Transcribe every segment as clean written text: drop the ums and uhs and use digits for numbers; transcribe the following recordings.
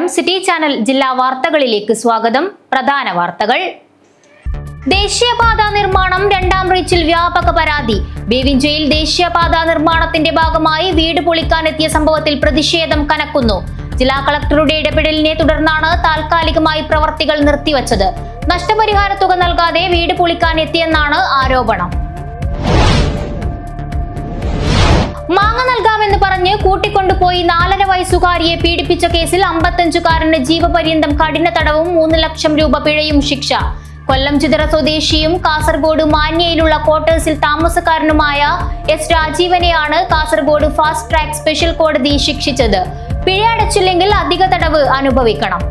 നമസ്കാരം. City channel ജില്ലാ വാർത്തകളിലേക്ക് സ്വാഗതം. പ്രധാന വാർത്തകൾ. ദേശീയപാത നിർമ്മാണം രണ്ടാം റീച്ചിൽ വ്യാപക പരാതി. ബേവിഞ്ചയിൽ ദേശീയപാത നിർമ്മാണത്തിന്റെ ഭാഗമായി വീട് പൊളിക്കാനെത്തിയ സംഭവത്തിൽ പ്രതിഷേധം കനക്കുന്നു. ജില്ലാ കളക്ടറുടെ ഇടപെടലിനെ തുടർന്നാണ് താൽക്കാലികമായി പ്രവർത്തികൾ നിർത്തിവച്ചത്. നഷ്ടപരിഹാര തുക നൽകാതെ വീട് പൊളിക്കാനെത്തിയെന്നാണ് ആരോപണം. മാങ്ങ നൽകാമെന്ന് പറഞ്ഞ് കൂട്ടിക്കൊണ്ടുപോയി 4.5 വയസ്സുകാരിയെ പീഡിപ്പിച്ച കേസിൽ 55-കാരന് ജീവപര്യന്തം കഠിന തടവും 3 ലക്ഷം രൂപ പിഴയും ശിക്ഷ. കൊല്ലം ചിതറ സ്വദേശിയും കാസർഗോഡ് മാന്യയിലുള്ള ക്വാർട്ടേഴ്സിൽ താമസക്കാരനുമായ എസ് രാജീവനെയാണ് കാസർഗോഡ് ഫാസ്റ്റ് ട്രാക്ക് സ്പെഷ്യൽ കോടതി ശിക്ഷിച്ചത്. പിഴ അടച്ചില്ലെങ്കിൽ അധിക തടവ് അനുഭവിക്കണം.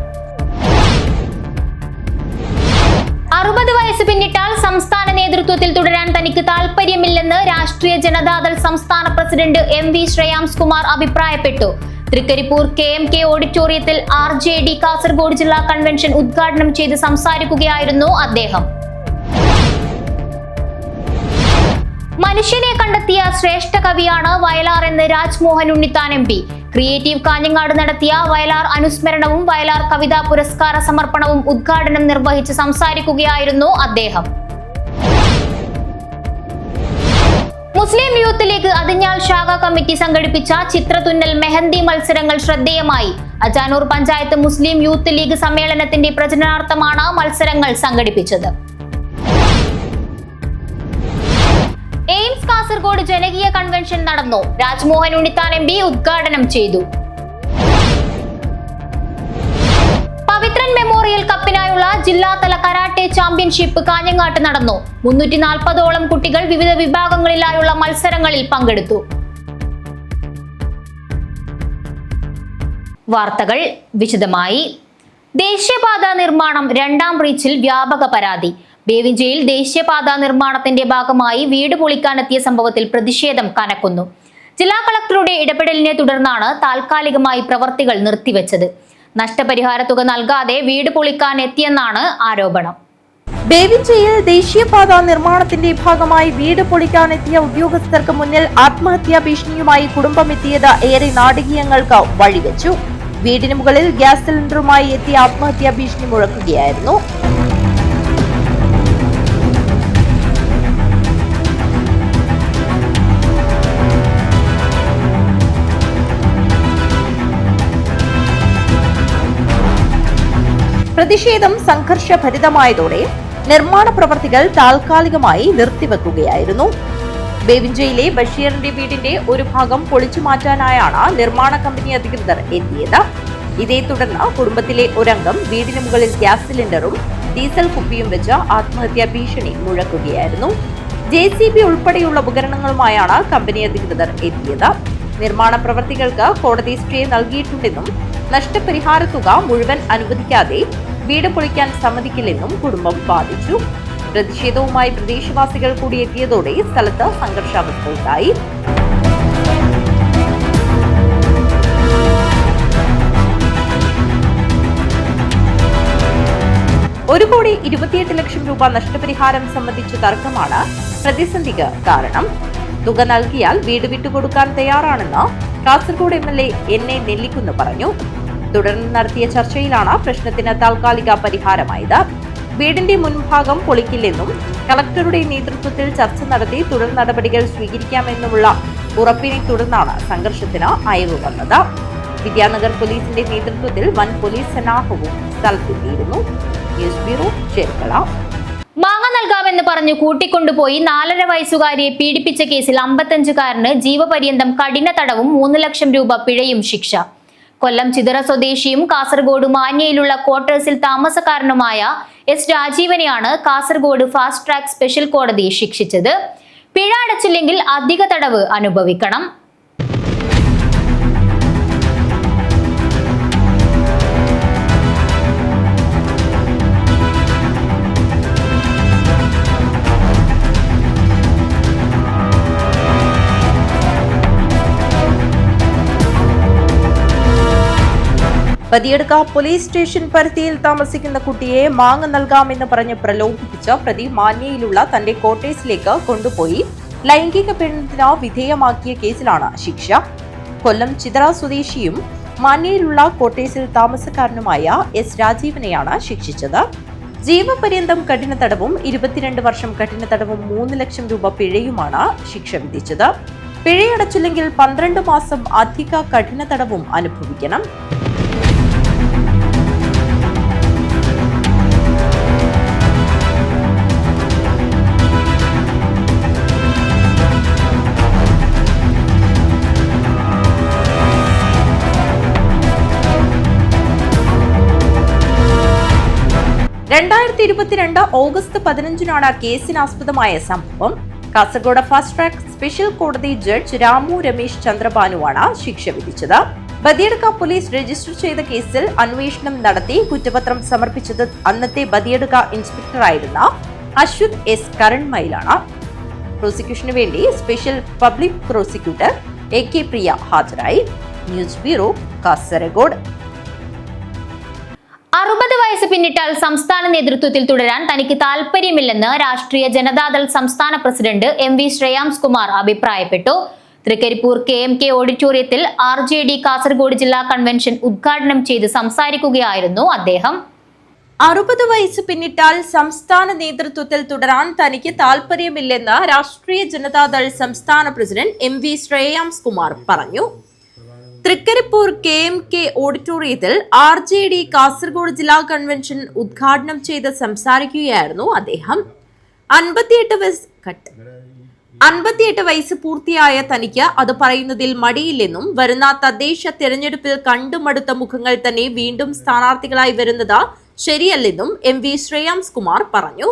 60 വയസ്സ് പിന്നിട്ടാൽ സംസ്ഥാന നേതൃത്വത്തിൽ തുടരാൻ തനിക്ക് താൽപര്യമില്ലെന്ന് രാഷ്ട്രീയ ജനതാദൾ സംസ്ഥാന പ്രസിഡന്റ് MV ശ്രേയാംസ് കുമാർ അഭിപ്രായപ്പെട്ടു. തൃക്കരിപ്പൂർ KMK ഓഡിറ്റോറിയത്തിൽ RJD കാസർഗോഡ് ജില്ലാ കൺവെൻഷൻ ഉദ്ഘാടനം ചെയ്ത് സംസാരിക്കുകയായിരുന്നു അദ്ദേഹം. മനുഷ്യനെ കണ്ടെത്തിയ ശ്രേഷ്ഠ കവിയാണ് വയലാർ എന്ന് രാജ്മോഹൻ ഉണ്ണിത്താൻ MP. ക്രിയേറ്റീവ് കാഞ്ഞങ്ങാട് നടത്തിയ വയലാർ അനുസ്മരണവും വയലാർ കവിതാ പുരസ്കാര സമർപ്പണവും ഉദ്ഘാടനം നിർവഹിച്ച് സംസാരിക്കുകയായിരുന്നു അദ്ദേഹം. മുസ്ലിം യൂത്ത് ലീഗ് അതിഞ്ഞാൽ ശാഖാ കമ്മിറ്റി സംഘടിപ്പിച്ച ചിത്രതുന്നൽ മെഹന്തി മത്സരങ്ങൾ ശ്രദ്ധേയമായി. Ajanur panchayat Muslim youth league സമ്മേളനത്തിന്റെ പ്രചരണാർത്ഥമാണ് മത്സരങ്ങൾ സംഘടിപ്പിച്ചത്. എയിംസ് കാസർഗോഡ് ജനകീയ കൺവെൻഷൻ നടന്നു. രാജ്മോഹൻ ഉണ്ണിത്താൻ MP ഉദ്ഘാടനം ചെയ്തു. പവിത്രൻ മെമ്മോറിയൽ കപ്പിനായുള്ള ജില്ലാതല കരാട്ടെ ചാമ്പ്യൻഷിപ്പ് കാഞ്ഞങ്ങാട്ട് നടന്നു. 340ഓളം കുട്ടികൾ വിവിധ വിഭാഗങ്ങളിലായുള്ള മത്സരങ്ങളിൽ പങ്കെടുത്തു. വാർത്തകൾ വിശദമായി. ദേശീയപാത നിർമ്മാണം രണ്ടാം റീച്ചിൽ വ്യാപക പരാതി. ബേവിഞ്ചയിൽ ദേശീയപാത നിർമ്മാണത്തിന്റെ ഭാഗമായി വീട് പൊളിക്കാനെത്തിയ സംഭവത്തിൽ പ്രതിഷേധം കനക്കുന്നു. ജില്ലാ കളക്ടറുടെ ഇടപെടലിനെ തുടർന്നാണ് താൽക്കാലികമായി പ്രവർത്തികൾ നിർത്തിവെച്ചത്. നഷ്ടപരിഹാര തുക നൽകാതെ വീട് പൊളിക്കാൻ എത്തിയെന്നാണ് ആരോപണം. ബേവിഞ്ചയിൽ ദേശീയപാത നിർമ്മാണത്തിന്റെ ഭാഗമായി വീട് പൊളിക്കാനെത്തിയ ഉദ്യോഗസ്ഥർക്ക് മുന്നിൽ ആത്മഹത്യാ ഭീഷണിയുമായി കുടുംബം എത്തിയത് ഏറെ നാടകീയങ്ങൾക്ക് വഴിവെച്ചു. വീടിന് മുകളിൽ ഗ്യാസ് സിലിണ്ടറുമായി എത്തിയ ആത്മഹത്യാ ഭീഷണി മുഴക്കുകയായിരുന്നു. പ്രതിഷേധം സംഘർഷഭരിതമായതോടെ നിർമ്മാണ പ്രവർത്തികൾ താൽക്കാലികമായി നിർത്തിവെക്കുകയായിരുന്നു. ബേവിഞ്ചയിലെ ബഷീറിന്റെ വീടിന്റെ ഒരു ഭാഗം പൊളിച്ചു മാറ്റാനായാണ് നിർമ്മാണ കമ്പനി അധികൃതർ എത്തിയത്. ഇതേ തുടർന്ന് കുടുംബത്തിലെ ഒരംഗം വീടിന് മുകളിൽ ഗ്യാസ് സിലിണ്ടറും ഡീസൽ കുപ്പിയും വെച്ച് ആത്മഹത്യാ ഭീഷണി മുഴക്കുകയായിരുന്നു. JCB ഉൾപ്പെടെയുള്ള ഉപകരണങ്ങളുമായാണ് കമ്പനി അധികൃതർ എത്തിയത്. നിർമ്മാണ പ്രവർത്തികൾക്ക് കോടതി സ്റ്റേ നൽകിയിട്ടുണ്ടെന്നും നഷ്ടപരിഹാര തുക മുഴുവൻ അനുവദിക്കാതെ വീട് പൊളിക്കാൻ സമ്മതിക്കില്ലെന്നും കുടുംബം വാദിച്ചു. പ്രതിഷേധവുമായി പ്രദേശവാസികൾ കൂടി എത്തിയതോടെ സ്ഥലത്ത് സംഘർഷാവസ്ഥ ഉണ്ടായി. ₹1.28 ലക്ഷം നഷ്ടപരിഹാരം സംബന്ധിച്ച തർക്കമാണ് പ്രതിസന്ധിക്ക് കാരണം. തുക നൽകിയാൽ വീട് വിട്ടുകൊടുക്കാൻ തയ്യാറാണെന്ന് കാസർഗോഡ് MLA NA നെല്ലിക്കുന്ന് പറഞ്ഞു. തുടർന്ന് നടത്തിയ ചർച്ചയിലാണ് പ്രശ്നത്തിന് താൽക്കാലിക പരിഹാരമായത്. വീടിന്റെ മുൻഭാഗം പൊളിക്കില്ലെന്നും കളക്ടറുടെ നേതൃത്വത്തിൽ ചർച്ച നടത്തി തുടർ നടപടികൾ സ്വീകരിക്കാമെന്നുമുള്ള ഉറപ്പിനെ തുടർന്നാണ് സംഘർഷത്തിന് അയവ് വന്നത്. വിദ്യാനഗർ പോലീസിന്റെ നേതൃത്വത്തിൽ വൻ പോലീസ് സന്നാഹവും സ്ഥലത്തെത്തിയിരുന്നു. News bureau, Cherthala. മാങ്ങ നൽകാമെന്ന് പറഞ്ഞു കൂട്ടിക്കൊണ്ടുപോയി 4.5 വയസ്സുകാരിയെ പീഡിപ്പിച്ച കേസിൽ 55-കാരന് ജീവപര്യന്തം കഠിന തടവും 3 ലക്ഷം രൂപ പിഴയും ശിക്ഷ. കൊല്ലം ചിതറ സ്വദേശിയും കാസർഗോഡ് മാന്യയിലുള്ള ക്വാർട്ടേഴ്സിൽ താമസക്കാരനുമായ എസ് രാജീവനെയാണ് കാസർഗോഡ് ഫാസ്റ്റ് ട്രാക്ക് സ്പെഷ്യൽ കോടതി ശിക്ഷിച്ചത്. പിഴ അടച്ചില്ലെങ്കിൽ അധിക തടവ് അനുഭവിക്കണം. പതിയെടുക്ക പോലീസ് സ്റ്റേഷൻ പരിധിയിൽ താമസിക്കുന്ന കുട്ടിയെ മാങ്ങ നൽകാമെന്ന് പറഞ്ഞ് പ്രലോഭിപ്പിച്ച പ്രതി മാന്യയിലുള്ള തന്റെ ക്വാർട്ടേഴ്സിലേക്ക് കൊണ്ടുപോയി ലൈംഗിക പീഡനത്തിന് വിധേയമാക്കിയ കേസിലാണ് ശിക്ഷ. കൊല്ലം ചിതറ സ്വദേശിയും മാന്യയിലുള്ള കോട്ടേഴ്സിൽ താമസക്കാരനുമായ എസ് രാജീവനെയാണ് ശിക്ഷിച്ചത്. ജീവപര്യന്തം കഠിന തടവും 22 വർഷം കഠിന തടവും 3 ലക്ഷം രൂപ പിഴയുമാണ് ശിക്ഷ വിധിച്ചത്. പിഴയടച്ചില്ലെങ്കിൽ 12 മാസം അധിക കഠിന തടവും അനുഭവിക്കണം. ഓഗസ്റ്റ് 15 കേസിനാസ്പദമായ സംഭവം. കാസർഗോഡ് ഫാസ്റ്റ് ട്രാക്ക് സ്പെഷ്യൽ കോടതി ജഡ്ജ് രാമു രമേശ് ചന്ദ്രബാനുവാണ് ശിക്ഷ വിധിച്ചത്. ബദിയടുക്ക പോലീസ് രജിസ്റ്റർ ചെയ്ത കേസിൽ അന്വേഷണം നടത്തി കുറ്റപത്രം സമർപ്പിച്ചത് അന്നത്തെ ബദിയടുക്ക ഇൻസ്പെക്ടറായിരുന്ന അശ്വത് എസ് കരൺമയിലാണ്. പ്രോസിക്യൂഷനു വേണ്ടി സ്പെഷ്യൽ പബ്ലിക് പ്രോസിക്യൂട്ടർ AK പ്രിയ ഹാജരായി. News bureau, Kasaragod. 60 വയസ്സ് പിന്നിട്ടാൽ സംസ്ഥാന നേതൃത്വത്തിൽ തുടരാൻ തനിക്ക് താൽപര്യമില്ലെന്ന് രാഷ്ട്രീയ ജനതാദൾ സംസ്ഥാന പ്രസിഡന്റ് MV ശ്രേയാംസ് കുമാർ അഭിപ്രായപ്പെട്ടു. തൃക്കരിപ്പൂർ KMK ഓഡിറ്റോറിയത്തിൽ RJD കാസർഗോഡ് ജില്ലാ കൺവെൻഷൻ ഉദ്ഘാടനം ചെയ്ത് സംസാരിക്കുകയായിരുന്നു അദ്ദേഹം. 60 വയസ്സ് പിന്നിട്ടാൽ സംസ്ഥാന നേതൃത്വത്തിൽ തുടരാൻ തനിക്ക് താൽപര്യമില്ലെന്ന് രാഷ്ട്രീയ ജനതാദൾ സംസ്ഥാന പ്രസിഡന്റ് MV ശ്രേയാംസ് കുമാർ പറഞ്ഞു. തൃക്കരിപ്പൂർ KMK ഓഡിറ്റോറിയത്തിൽ RJD കാസർഗോഡ് ജില്ലാ കൺവെൻഷൻ ഉദ്ഘാടനം ചെയ്ത് സംസാരിക്കുകയായിരുന്നു അദ്ദേഹം. 58 വയസ്സ് പൂർത്തിയായ തനിക്ക് അത് പറയുന്നതിൽ മടിയില്ലെന്നും വരുന്ന തദ്ദേശ തെരഞ്ഞെടുപ്പിൽ കണ്ടുമടുത്ത മുഖങ്ങൾ തന്നെ വീണ്ടും സ്ഥാനാർത്ഥികളായി വരുന്നത് ശരിയല്ലെന്നും MV ശ്രേയാംസ് കുമാർ പറഞ്ഞു.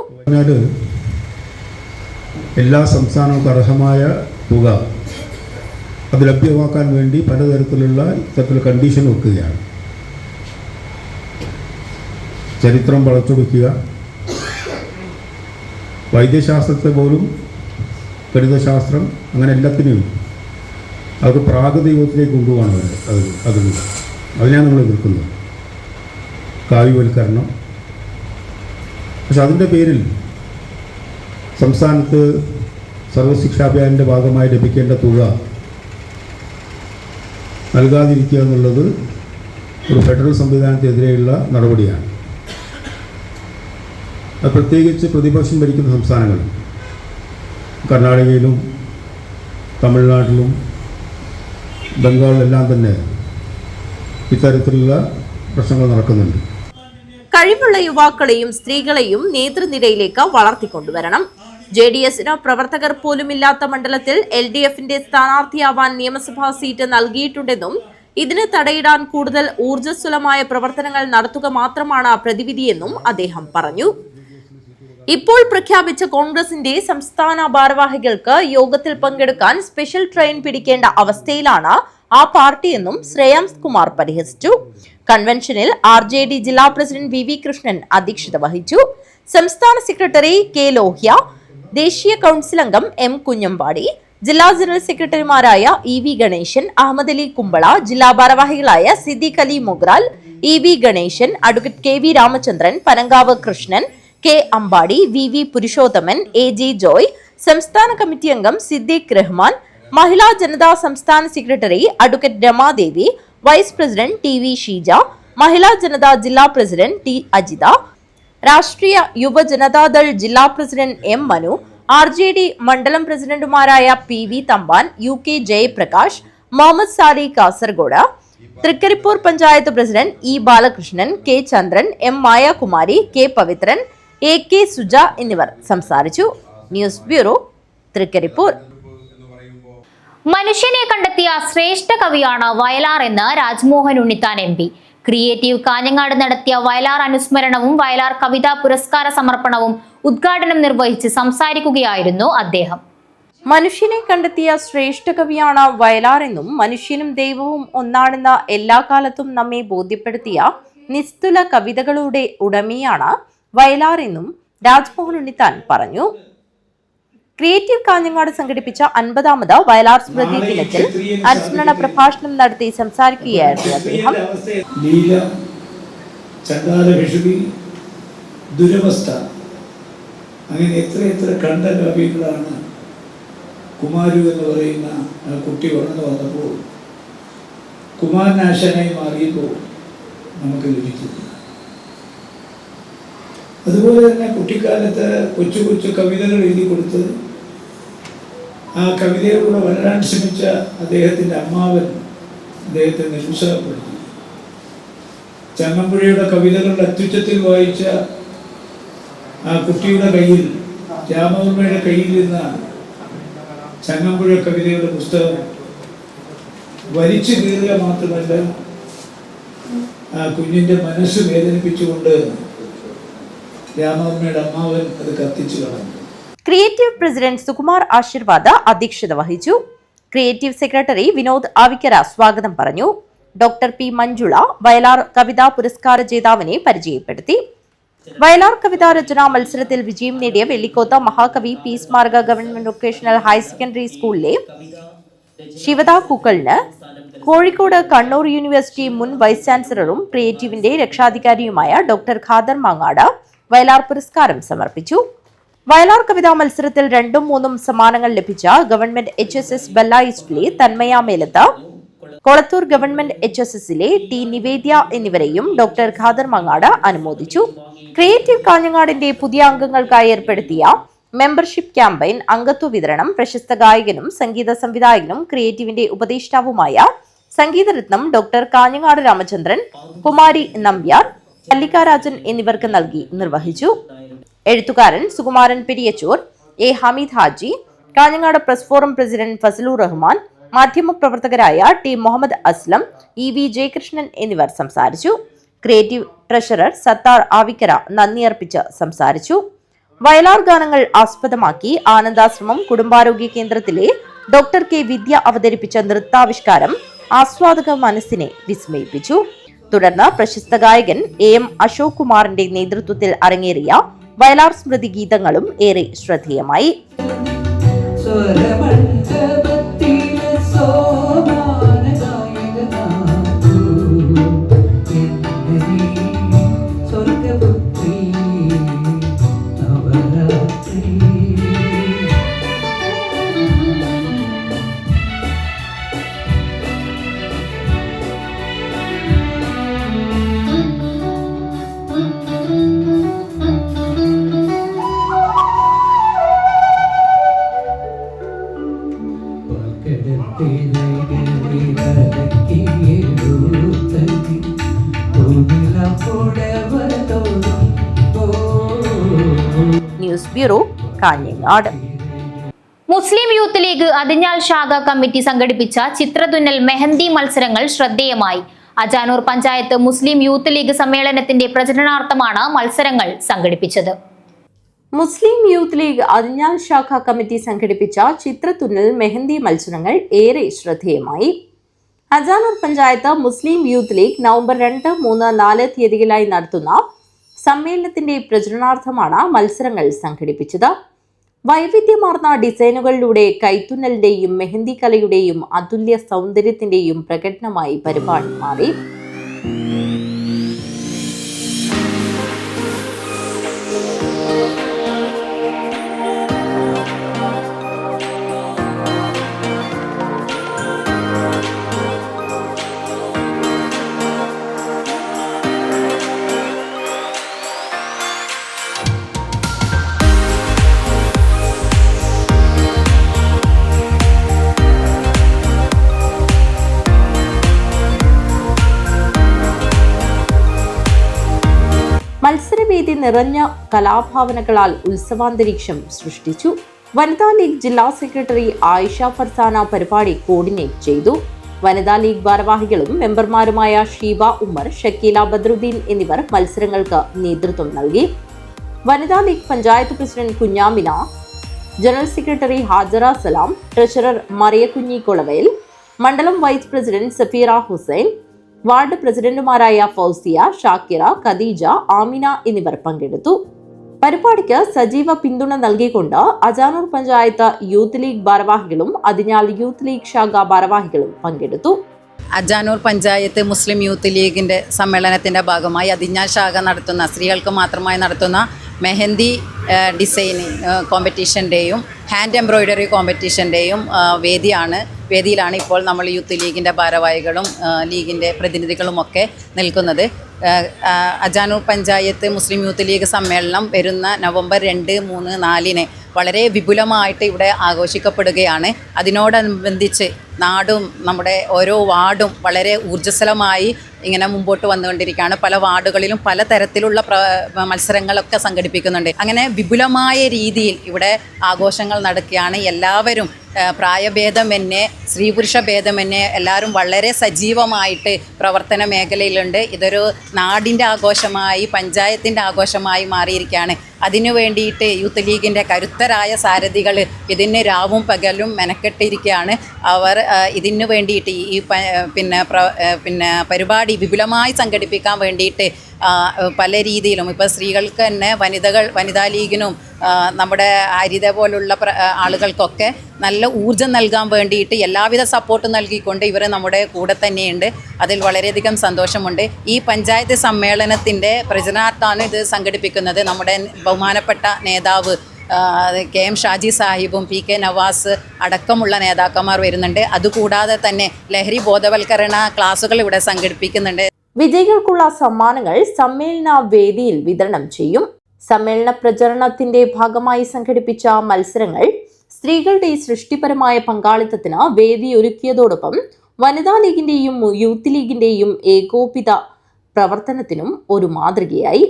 എല്ലാ സംസ്ഥാനങ്ങൾക്കും അർഹമായ തുക അത് ലഭ്യമാക്കാൻ വേണ്ടി പലതരത്തിലുള്ള ഇത്തരത്തിലുള്ള കണ്ടീഷൻ വെക്കുകയാണ്. ചരിത്രം വളച്ചൊടുക്കുക, വൈദ്യശാസ്ത്രത്തെ പോലും ഗണിതശാസ്ത്രം, അങ്ങനെ എല്ലാത്തിനെയും അത് പ്രാഗതികത്തിലേക്ക് കൊണ്ടുപോകണം. അതിനാണ് നമ്മൾ എതിർക്കുന്നത്, കാവ്യവൽക്കരണം. പക്ഷെ അതിൻ്റെ പേരിൽ സംസ്ഥാനത്ത് സർവശിക്ഷാഭിയാനിൻ്റെ ഭാഗമായി ലഭിക്കേണ്ട തുക നൽകാതിരിക്കുക എന്നുള്ളത് ഒരു ഫെഡറൽ സംവിധാനത്തിനെതിരെയുള്ള നടപടിയാണ്. അത് പ്രത്യേകിച്ച് പ്രതിപക്ഷം ഭരിക്കുന്ന സംസ്ഥാനങ്ങളിൽ, കർണാടകയിലും തമിഴ്നാട്ടിലും ബംഗാളിലെല്ലാം തന്നെ ഇത്തരത്തിലുള്ള പ്രശ്നങ്ങൾ നടക്കുന്നുണ്ട്. കഴിവുള്ള യുവാക്കളെയും സ്ത്രീകളെയും നേതൃനിരയിലേക്ക് വളർത്തിക്കൊണ്ടുവരണം. JDSന് പ്രവർത്തകർ പോലുമില്ലാത്ത മണ്ഡലത്തിൽ LDFന്റെ സ്ഥാനാർത്ഥിയാവാൻ നിയമസഭാ സീറ്റ് നൽകിയിട്ടുണ്ടെന്നും ഇതിന് തടയിടാൻ കൂടുതൽ ഊർജ്ജസ്വലമായ പ്രവർത്തനങ്ങൾ നടത്തുക മാത്രമാണ് പ്രതിവിധിയെന്നും അദ്ദേഹം പറഞ്ഞു. ഇപ്പോൾ പ്രഖ്യാപിച്ച കോൺഗ്രസിന്റെ സംസ്ഥാന ഭാരവാഹികൾക്ക് യോഗത്തിൽ പങ്കെടുക്കാൻ സ്പെഷ്യൽ ട്രെയിൻ പിടിക്കേണ്ട അവസ്ഥയിലാണ് ആ പാർട്ടിയെന്നും ശ്രേയാംസ് കുമാർ പരിഹസിച്ചു. കൺവെൻഷനിൽ RJD ജില്ലാ പ്രസിഡന്റ് VV കൃഷ്ണൻ അധ്യക്ഷത വഹിച്ചു. സംസ്ഥാന സെക്രട്ടറി K ലോഹ്യ, ദേശീയ കൌൺസിൽ അംഗം M കുഞ്ഞമ്പാടി, ജില്ലാ ജനറൽ സെക്രട്ടറിമാരായ EV ഗണേശൻ, അഹമ്മദ് അലി കുമ്പള, ജില്ലാ ഭാരവാഹികളായ Siddique Ali Mogral, EV Ganesan, advocate KV Ramachandran, Panankavu Krishnan, K Ambadi, VV Purushothaman, AG Joy, സംസ്ഥാന കമ്മിറ്റി അംഗം സിദ്ദീഖ് റഹ്മാൻ, മഹിളാ ജനതാ സംസ്ഥാന secretary advocate Ramadevi, vice president TV Sheeja, Mahila Janata ജില്ലാ പ്രസിഡന്റ് T അജിത, രാഷ്ട്രീയ യുവജനതാദൾ ജില്ലാ പ്രസിഡന്റ് M മനു, RJD മണ്ഡലം പ്രസിഡന്റുമാരായ PV Thampan, UK Jayaprakash, Muhammad Sali Kasaragod, Trikaripur panchayat president E Balakrishnan, K Chandran, M Mayakumari, K Pavithran, AK Suja എന്നിവർ സംസാരിച്ചു. News bureau, Trikaripur. മനുഷ്യനെ കണ്ടെത്തിയ ശ്രേഷ്ഠ കവിയാണ് വയലാർ എന്ന് രാജ്മോഹൻ ഉണ്ണിത്താൻ MP. ക്രിയേറ്റീവ് കാഞ്ഞങ്ങാട് നടത്തിയ വയലാർ അനുസ്മരണവും വയലാർ കവിതാ പുരസ്കാര സമർപ്പണവും ഉദ്ഘാടനം നിർവഹിച്ച് സംസാരിക്കുകയായിരുന്നു അദ്ദേഹം. മനുഷ്യനെ കണ്ടെത്തിയ ശ്രേഷ്ഠ കവിയാണ് വയലാർ എന്നും മനുഷ്യനും ദൈവവും ഒന്നാണെന്ന് എല്ലാ കാലത്തും നമ്മെ ബോധ്യപ്പെടുത്തിയ നിസ്തുല കവിതകളുടെ ഉടമയാണ് വയലാർ എന്നും രാജ്മോഹൻ ഉണ്ണിത്താൻ പറഞ്ഞു. ക്രിയേറ്റീവ് കാഞ്ഞങ്ങാട് സംഘടിപ്പിച്ച 50ാമത് വയലാർ സ്മൃതി ദിനത്തിൽ അനുസ്മരണ പ്രഭാഷണം നടത്തി സംസാരിക്കുകയായിരുന്നു അദ്ദേഹം. ദുരവസ്ഥ, അങ്ങനെ എത്ര കണ്ട കവികളാണ്. കുമാരു എന്ന് പറയുന്ന കുട്ടി വളർന്നു വന്നപ്പോൾ കുമാരനാശാനായി മാറിയപ്പോൾ നമുക്ക് ലഭിക്കുന്നു. അതുപോലെ തന്നെ കുട്ടിക്കാലത്ത് കൊച്ചു കൊച്ചു കവിതകൾ എഴുതി കൊടുത്ത് ആ കവിതയിലൂടെ വളരാൻ ശ്രമിച്ച അദ്ദേഹത്തിൻ്റെ അമ്മാവൻ അദ്ദേഹത്തെ നിരുത്സാഹപ്പെടുത്തി. ചങ്ങമ്പുഴയുടെ കവിതകളുടെ അത്യുച്ചത്തിൽ വായിച്ച ആ കുട്ടിയുടെ കയ്യിൽ, രാമവർമ്മയുടെ കയ്യിൽ നിന്ന് ചങ്ങമ്പുഴ കവിതയുടെ പുസ്തകം വലിച്ചു കീറുക മാത്രമല്ല, ആ കുഞ്ഞിൻ്റെ മനസ്സ് വേദനിപ്പിച്ചുകൊണ്ട് രാമവർമ്മയുടെ അമ്മാവൻ അത് കത്തിച്ചു കളഞ്ഞു. ക്രിയേറ്റീവ് പ്രസിഡന്റ് സുകുമാർ ആശീർവാദ അധ്യക്ഷത വഹിച്ചു. ക്രിയേറ്റീവ് സെക്രട്ടറി വിനോദ് ആവിക്കര സ്വാഗതം പറഞ്ഞു. ഡോക്ടർ പി മഞ്ജുള വയലാർ കവിതാ പുരസ്കാര ജേതാവിനെ പരിചയപ്പെടുത്തി. വയലാർ കവിതാ രചനാ മത്സരത്തിൽ വിജയം നേടിയ വെള്ളിക്കോത്ത മഹാകവി പി സ്മാരക ഗവൺമെന്റ് വൊക്കേഷണൽ ഹയർ സെക്കൻഡറി സ്കൂളിലെ ശിവദ കുക്കലിന് കോഴിക്കോട് കണ്ണൂർ യൂണിവേഴ്സിറ്റി മുൻ വൈസ് ചാൻസലറും ക്രിയേറ്റീവിന്റെ രക്ഷാധികാരിയുമായ ഡോക്ടർ ഖാദർ മാങ്ങാട് വയലാർ പുരസ്കാരം സമർപ്പിച്ചു. വയലാർ കവിതാ മത്സരത്തിൽ 2ഉം 3ഉം സമ്മാനങ്ങൾ ലഭിച്ച ഗവൺമെന്റ് HSS ബെല്ല ഈസ്റ്റിലെ തന്മയ മേലത്ത്, കൊളത്തൂർ ഗവൺമെന്റ് HSSലെ ടി നിവേദ്യ എന്നിവരെയും ഡോക്ടർ ഖാദർ മങ്ങാട് അനുമോദിച്ചു. ക്രിയേറ്റീവ് കാഞ്ഞങ്ങാടിന്റെ പുതിയ അംഗങ്ങൾക്കായി ഏർപ്പെടുത്തിയ മെമ്പർഷിപ്പ് ക്യാമ്പയിൻ, അംഗത്വ വിതരണം, പ്രശസ്ത ഗായകനും സംഗീത സംവിധായകനും ക്രിയേറ്റീവിന്റെ ഉപദേഷ്ടാവുമായ സംഗീതരത്നം ഡോക്ടർ കാഞ്ഞങ്ങാട് രാമചന്ദ്രൻ, കുമാരി നമ്പ്യാർ, മല്ലികാരാജൻ എന്നിവർക്ക് നൽകി നിർവഹിച്ചു. എഴുത്തുകാരൻ Sukumaran Periyachur, A Hameed Haji, Kanhangad press forum president Fazalur Rahman, മാധ്യമപ്രവർത്തകരായ ടി മുഹമ്മദ് അസ്ലം, EV ജയകൃഷ്ണൻ എന്നിവർ സംസാരിച്ചു. ക്രിയേറ്റീവ് ട്രഷറർ സത്താർ ആവിക്കര നന്ദി അർപ്പിച്ച് സംസാരിച്ചു. വയലാർ ഗാനങ്ങൾ ആസ്പദമാക്കി ആനന്ദാശ്രമം കുടുംബാരോഗ്യ കേന്ദ്രത്തിലെ ഡോക്ടർ കെ വിദ്യ അവതരിപ്പിച്ച നൃത്താവിഷ്കാരം ആസ്വാദക മനസ്സിനെ വിസ്മയിപ്പിച്ചു. തുടർന്ന് പ്രശസ്ത ഗായകൻ AM അശോക് കുമാറിന്റെ നേതൃത്വത്തിൽ അരങ്ങേറിയ വയലാർ സ്മൃതി ഗീതങ്ങളും ഏറെ ശ്രദ്ധേയമായി. News bureau, Kanhangad. Muslim youth league Athinhal ശാഖ കമ്മിറ്റി സംഘടിപ്പിച്ച ചിത്രതുന്നൽ മെഹന്തി മത്സരങ്ങൾ ശ്രദ്ധേയമായി. Ajanur panchayat Muslim youth league സമ്മേളനത്തിന്റെ പ്രചരണാർത്ഥമാണ് മത്സരങ്ങൾ സംഘടിപ്പിച്ചത്. മുസ്ലിം യൂത്ത് ലീഗ് അതിഞ്ഞാൽ ശാഖ കമ്മിറ്റി സംഘടിപ്പിച്ച ചിത്രതുന്നൽ മെഹന്തി മത്സരങ്ങൾ ഏറെ ശ്രദ്ധേയമായി. Ajanur panchayat Muslim youth league November 2, 3, 4 തീയതികളിലായി നടത്തുന്ന സമ്മേളനത്തിന്റെ പ്രചരണാർത്ഥമാണ് മത്സരങ്ങൾ സംഘടിപ്പിച്ചത്. വൈവിധ്യമാർന്ന ഡിസൈനുകളിലൂടെ കൈത്തുന്നലിന്റെയും മെഹന്തി കലയുടെയും അതുല്യ സൗന്ദര്യത്തിന്റെയും പ്രകടനമായി പരിപാടി മാറി. മത്സരവേദി നിറഞ്ഞ കലാഭാവനകളാൽ ഉത്സവാന്തരീക്ഷം സൃഷ്ടിച്ചു. വനിതാ ലീഗ് ജില്ലാ സെക്രട്ടറി ആയിഷ ഫർസാന പരിപാടി കോർഡിനേറ്റ് ചെയ്തു. വനിതാ ലീഗ് ഭാരവാഹികളും മെമ്പർമാരുമായ ഷീബ ഉമ്മർ, ഷക്കീല ബദ്രുദ്ദീൻ എന്നിവർ മത്സരങ്ങൾക്ക് നേതൃത്വം നൽകി. വനിതാ league panchayat president Kunhamina, general secretary Hajara Salam, treasurer Mariyakunhi Kolavayil, മണ്ഡലം vice president Safeera Hussain, ward പ്രസിഡന്റുമാരായ ഫൗസിയ, ഷാക്കിറ, ഖദീജ, ആമിന എന്നിവർ പങ്കെടുത്തു. പരിപാടിക്ക് സജീവ പിന്തുണ നൽകിക്കൊണ്ട് അജാനൂർ പഞ്ചായത്ത് യൂത്ത് ലീഗ് ഭാരവാഹികളും അതിഞ്ഞാൽ യൂത്ത് ലീഗ് ശാഖ ഭാരവാഹികളും പങ്കെടുത്തു. അജാനൂർ പഞ്ചായത്ത് മുസ്ലിം യൂത്ത് ലീഗിൻ്റെ സമ്മേളനത്തിൻ്റെ ഭാഗമായി അതിഞ്ഞാൽ ശാഖ നടത്തുന്ന, സ്ത്രീകൾക്ക് മാത്രമായി നടത്തുന്ന മെഹന്തി ഡിസൈനിങ് കോമ്പറ്റീഷൻ്റെയും ഹാൻഡ് എംബ്രോയ്ഡറി കോമ്പറ്റീഷൻ്റെയും വേദിയാണ് വേദിയിലാണ് ഇപ്പോൾ നമ്മൾ യൂത്ത് ലീഗിൻ്റെ ഭാരവാഹികളും ലീഗിൻ്റെ പ്രതിനിധികളുമൊക്കെ നിൽക്കുന്നത്. Ajanur panchayat Muslim youth league സമ്മേളനം വരുന്ന നവംബർ 2, 3, 4 വളരെ വിപുലമായിട്ട് ഇവിടെ ആഘോഷിക്കപ്പെടുകയാണ്. അതിനോടനുബന്ധിച്ച് നാടും നമ്മുടെ ഓരോ വാർഡും വളരെ ഊർജ്ജസ്വലമായി ഇങ്ങനെ മുമ്പോട്ട് വന്നുകൊണ്ടിരിക്കുകയാണ്. പല വാർഡുകളിലും പല തരത്തിലുള്ള മത്സരങ്ങളൊക്കെ സംഘടിപ്പിക്കുന്നുണ്ട്. അങ്ങനെ വിപുലമായ രീതിയിൽ ഇവിടെ ആഘോഷങ്ങൾ നടക്കുകയാണ്. എല്ലാവരും പ്രായഭേദമന്യേ സ്ത്രീ പുരുഷ ഭേദമന്യേ എല്ലാവരും വളരെ സജീവമായിട്ട് പ്രവർത്തന മേഖലയിലുണ്ട്. ഇതൊരു നാടിൻ്റെ ആഘോഷമായി പഞ്ചായത്തിൻ്റെ ആഘോഷമായി മാറിയിരിക്കുകയാണ്. അതിനു വേണ്ടിയിട്ട് യൂത്ത് ലീഗിൻ്റെ കരുത്തരായ സാരഥികൾ ഇതിന് രാവും പകലും മെനക്കെട്ടിരിക്കുകയാണ്. അവർ ഇതിനു വേണ്ടിയിട്ട് ഈ പരിപാടി വിപുലമായി സംഘടിപ്പിക്കാൻ വേണ്ടിയിട്ട് പല രീതിയിലും ഇപ്പോൾ സ്ത്രീകൾക്ക് തന്നെ വനിതാ ലീഗിനും നമ്മുടെ ഹരിത പോലുള്ള ആളുകൾക്കൊക്കെ നല്ല ഊർജ്ജം നൽകാൻ വേണ്ടിയിട്ട് എല്ലാവിധ സപ്പോർട്ടും നൽകിക്കൊണ്ട് ഇവർ നമ്മുടെ കൂടെ തന്നെയുണ്ട്. അതിൽ വളരെയധികം സന്തോഷമുണ്ട്. ഈ പഞ്ചായത്ത് സമ്മേളനത്തിൻ്റെ പ്രചരണാർത്ഥാണ് ഇത് സംഘടിപ്പിക്കുന്നത്. നമ്മുടെ ബഹുമാനപ്പെട്ട നേതാവ് KM ഷാജി സാഹിബും PK നവാസ് അടക്കമുള്ള നേതാക്കന്മാർ വരുന്നുണ്ട്. അതുകൂടാതെ തന്നെ ലഹരി ബോധവൽക്കരണ ക്ലാസുകൾ ഇവിടെ സംഘടിപ്പിക്കുന്നുണ്ട്. വിജയികൾക്കുള്ള സമ്മാനങ്ങൾ സമ്മേളന വേദിയിൽ വിതരണം ചെയ്യും. സമ്മേളന പ്രചരണത്തിന്റെ ഭാഗമായി സംഘടിപ്പിച്ച മത്സരങ്ങൾ സ്ത്രീകളുടെ സൃഷ്ടിപരമായ പങ്കാളിത്തത്തിന് വേദിയൊരുക്കിയതോടൊപ്പം വനിതാ ലീഗിന്റെയും യൂത്ത് ലീഗിന്റെയും ഏകോപിത പ്രവർത്തനത്തിനും ഒരു മാതൃകയായി.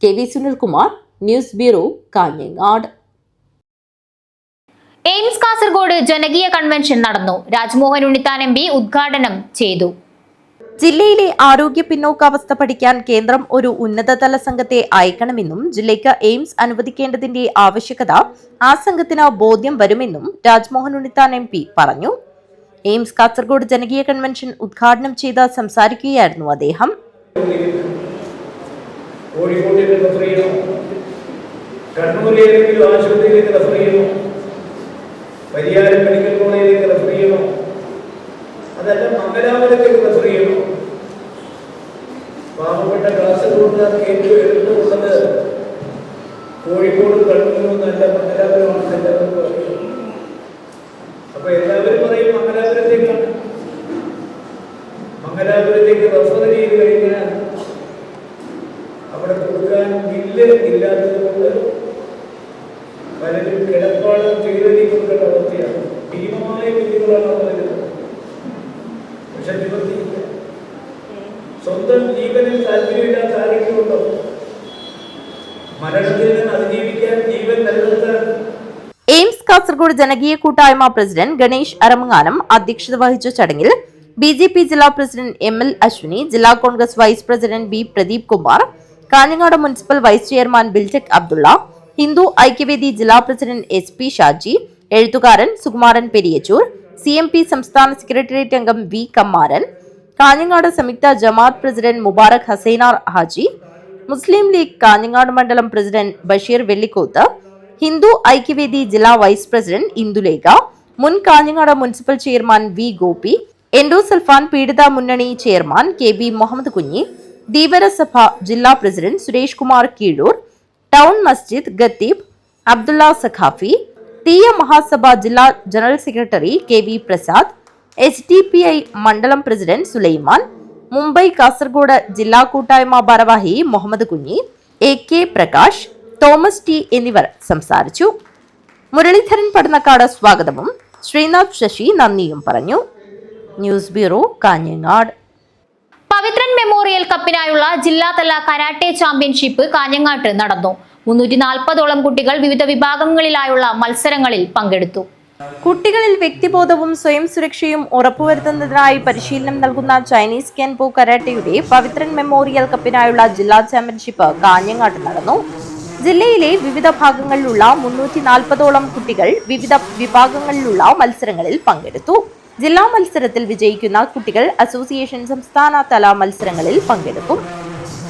KV Sunilkumar, news bureau, Kanhangad. AIIMS Kasaragod ജനകീയ കൺവെൻഷൻ നടന്നു. രാജ്മോഹൻ ഉണ്ണിത്താൻ MP ഉദ്ഘാടനം ചെയ്തു. ജില്ലയിലെ ആരോഗ്യ പിന്നോക്കാവസ്ഥ പഠിക്കാൻ കേന്ദ്രം ഒരു ഉന്നതതല സംഘത്തെ അയക്കണമെന്നും ജില്ലയ്ക്ക് എയിംസ് അനുവദിക്കേണ്ടതിന്റെ ആവശ്യകത ആ സംഘത്തിന് ബോധ്യം വരുമെന്നും രാജ്മോഹൻ ഉണ്ണിത്താൻ MP പറഞ്ഞു. എയിംസ് കാസർഗോഡ് ജനകീയ കൺവെൻഷൻ ഉദ്ഘാടനം ചെയ്ത് സംസാരിക്കുകയായിരുന്നു അദ്ദേഹം. കണ്ണൂരിലേക്ക് ആശുപത്രിയിലേക്ക് റെഫർ ചെയ്യണോ, പരിയാരം മെഡിക്കൽ കോളേജിലേക്ക് റെഫർ ചെയ്യണോ, അതല്ല മംഗലാപുരത്തേക്ക് റെഫർ ചെയ്യണോ? പാവപ്പെട്ട കാസർഗോഡുകാർക്ക് ഏറ്റവും എളുപ്പമുള്ളത് കോഴിക്കോടും കണ്ണൂരും നല്ല മംഗലാപുരമാണ് എല്ലാവരും പറയുന്നത്. അപ്പൊ എല്ലാവരും പറയും മംഗലാപുരത്തേക്കാണ്. മംഗലാപുരത്തേക്ക് റെഫർ ചെയ്ത് കഴിഞ്ഞാൽ അവിടെ കൊടുക്കാൻ ബില്ല് ഇല്ലാത്തത് കൊണ്ട് പലരും കിടപ്പാടം ചെയ്തെഴുതി കൊടുക്കേണ്ട അവസ്ഥയാണ്. ഭീമമായ ബില്ലുകളാണ് വരുന്നത്. പക്ഷെ നിവർത്തിയില്ല. സ്വന്തം ജീവനിൽ താല്പര്യമില്ലാത്ത ആരെങ്കിലുമുണ്ടോ? മരണത്തിൽ നിന്ന് അതിജീവിക്കാൻ ജീവൻ നിലനിർത്താൻ. എയിംസ് കാസർഗോഡ് ജനകീയ കൂട്ടായ്മ പ്രസിഡന്റ് ഗണേഷ് അരമങ്ങാനം അധ്യക്ഷത വഹിച്ച ചടങ്ങിൽ BJP ജില്ലാ പ്രസിഡന്റ് ML അശ്വിനി, ജില്ലാ Congress vice president B Pradeep Kumar, Kanhangad municipal vice chairman Biltech Abdulla, Hindu Aikyavedi ജില്ലാ പ്രസിഡന്റ് SP ഷാജി, എഴുത്തുകാരൻ സുകുമാരൻ പെരിയച്ചൂർ, CMP സംസ്ഥാന സെക്രട്ടേറിയറ്റ് അംഗം V കമ്മാരൻ, കാഞ്ഞങ്ങാട് സംയുക്ത ജമാഅത്ത് president Mubarak Hasainar Haji, Muslim league Kanhangad മണ്ഡലം പ്രസിഡന്റ് ബഷീർ വെള്ളിക്കോത്ത്, ഹിന്ദു ഐക്യവേദി ജില്ലാ വൈസ് പ്രസിഡന്റ് ഇന്ദുലേഖ, മുൻ Kanhangad municipal chairman V Gopi, endosulfan പീഡിത മുന്നണി ചെയർമാൻ KB മുഹമ്മദ് കുഞ്ഞി, ധീവരസഭ ജില്ലാ പ്രസിഡന്റ് സുരേഷ് കുമാർ കീഴൂർ, ടൗൺ മസ്ജിദ് ഖത്തീബ് അബ്ദുള്ള സഖാഫി, തീയ മഹാസഭ ജില്ലാ general secretary KV Prasad, SDPI മണ്ഡലം പ്രസിഡന്റ് സുലൈമാൻ, മുംബൈ കാസർഗോഡ് ജില്ലാ കൂട്ടായ്മ ഭാരവാഹി Muhammad Kunhi, AK Prakash, Thomas T എന്നിവർ സംസാരിച്ചു. മുരളീധരൻ പടന്നക്കാട് സ്വാഗതവും ശ്രീനാഥ് ശശി നന്ദിയും പറഞ്ഞു. News bureau, Kanhangad. Pavithran memorial കപ്പിനായുള്ള ജില്ലാതല കരാട്ടെ ചാമ്പ്യൻഷിപ്പ് കാഞ്ഞങ്ങാട്ട് നടന്നു. 340ഓളം കുട്ടികൾ വിവിധ വിഭാഗങ്ങളിലായുള്ള മത്സരങ്ങളിൽ പങ്കെടുത്തു. കുട്ടികളിൽ വ്യക്തിബോധവും സ്വയം സുരക്ഷയും ഉറപ്പുവരുത്തുന്നതിനായി പരിശീലനം നൽകുന്ന ചൈനീസ് കെൻപോ കരാട്ടയുടെ പവിത്രൻ മെമ്മോറിയൽ കപ്പിനായുള്ള ജില്ലാ ചാമ്പ്യൻഷിപ്പ് കാഞ്ഞങ്ങാട്ട് നടന്നു. ജില്ലയിലെ വിവിധ ഭാഗങ്ങളിലുള്ള 340ഓളം കുട്ടികൾ വിവിധ വിഭാഗങ്ങളിലുള്ള മത്സരങ്ങളിൽ പങ്കെടുത്തു. ജില്ലാ മത്സരത്തിൽ വിജയിക്കുന്ന കുട്ടികൾ അസോസിയേഷൻ സംസ്ഥാനതല മത്സരങ്ങളിൽ പങ്കെടുക്കും.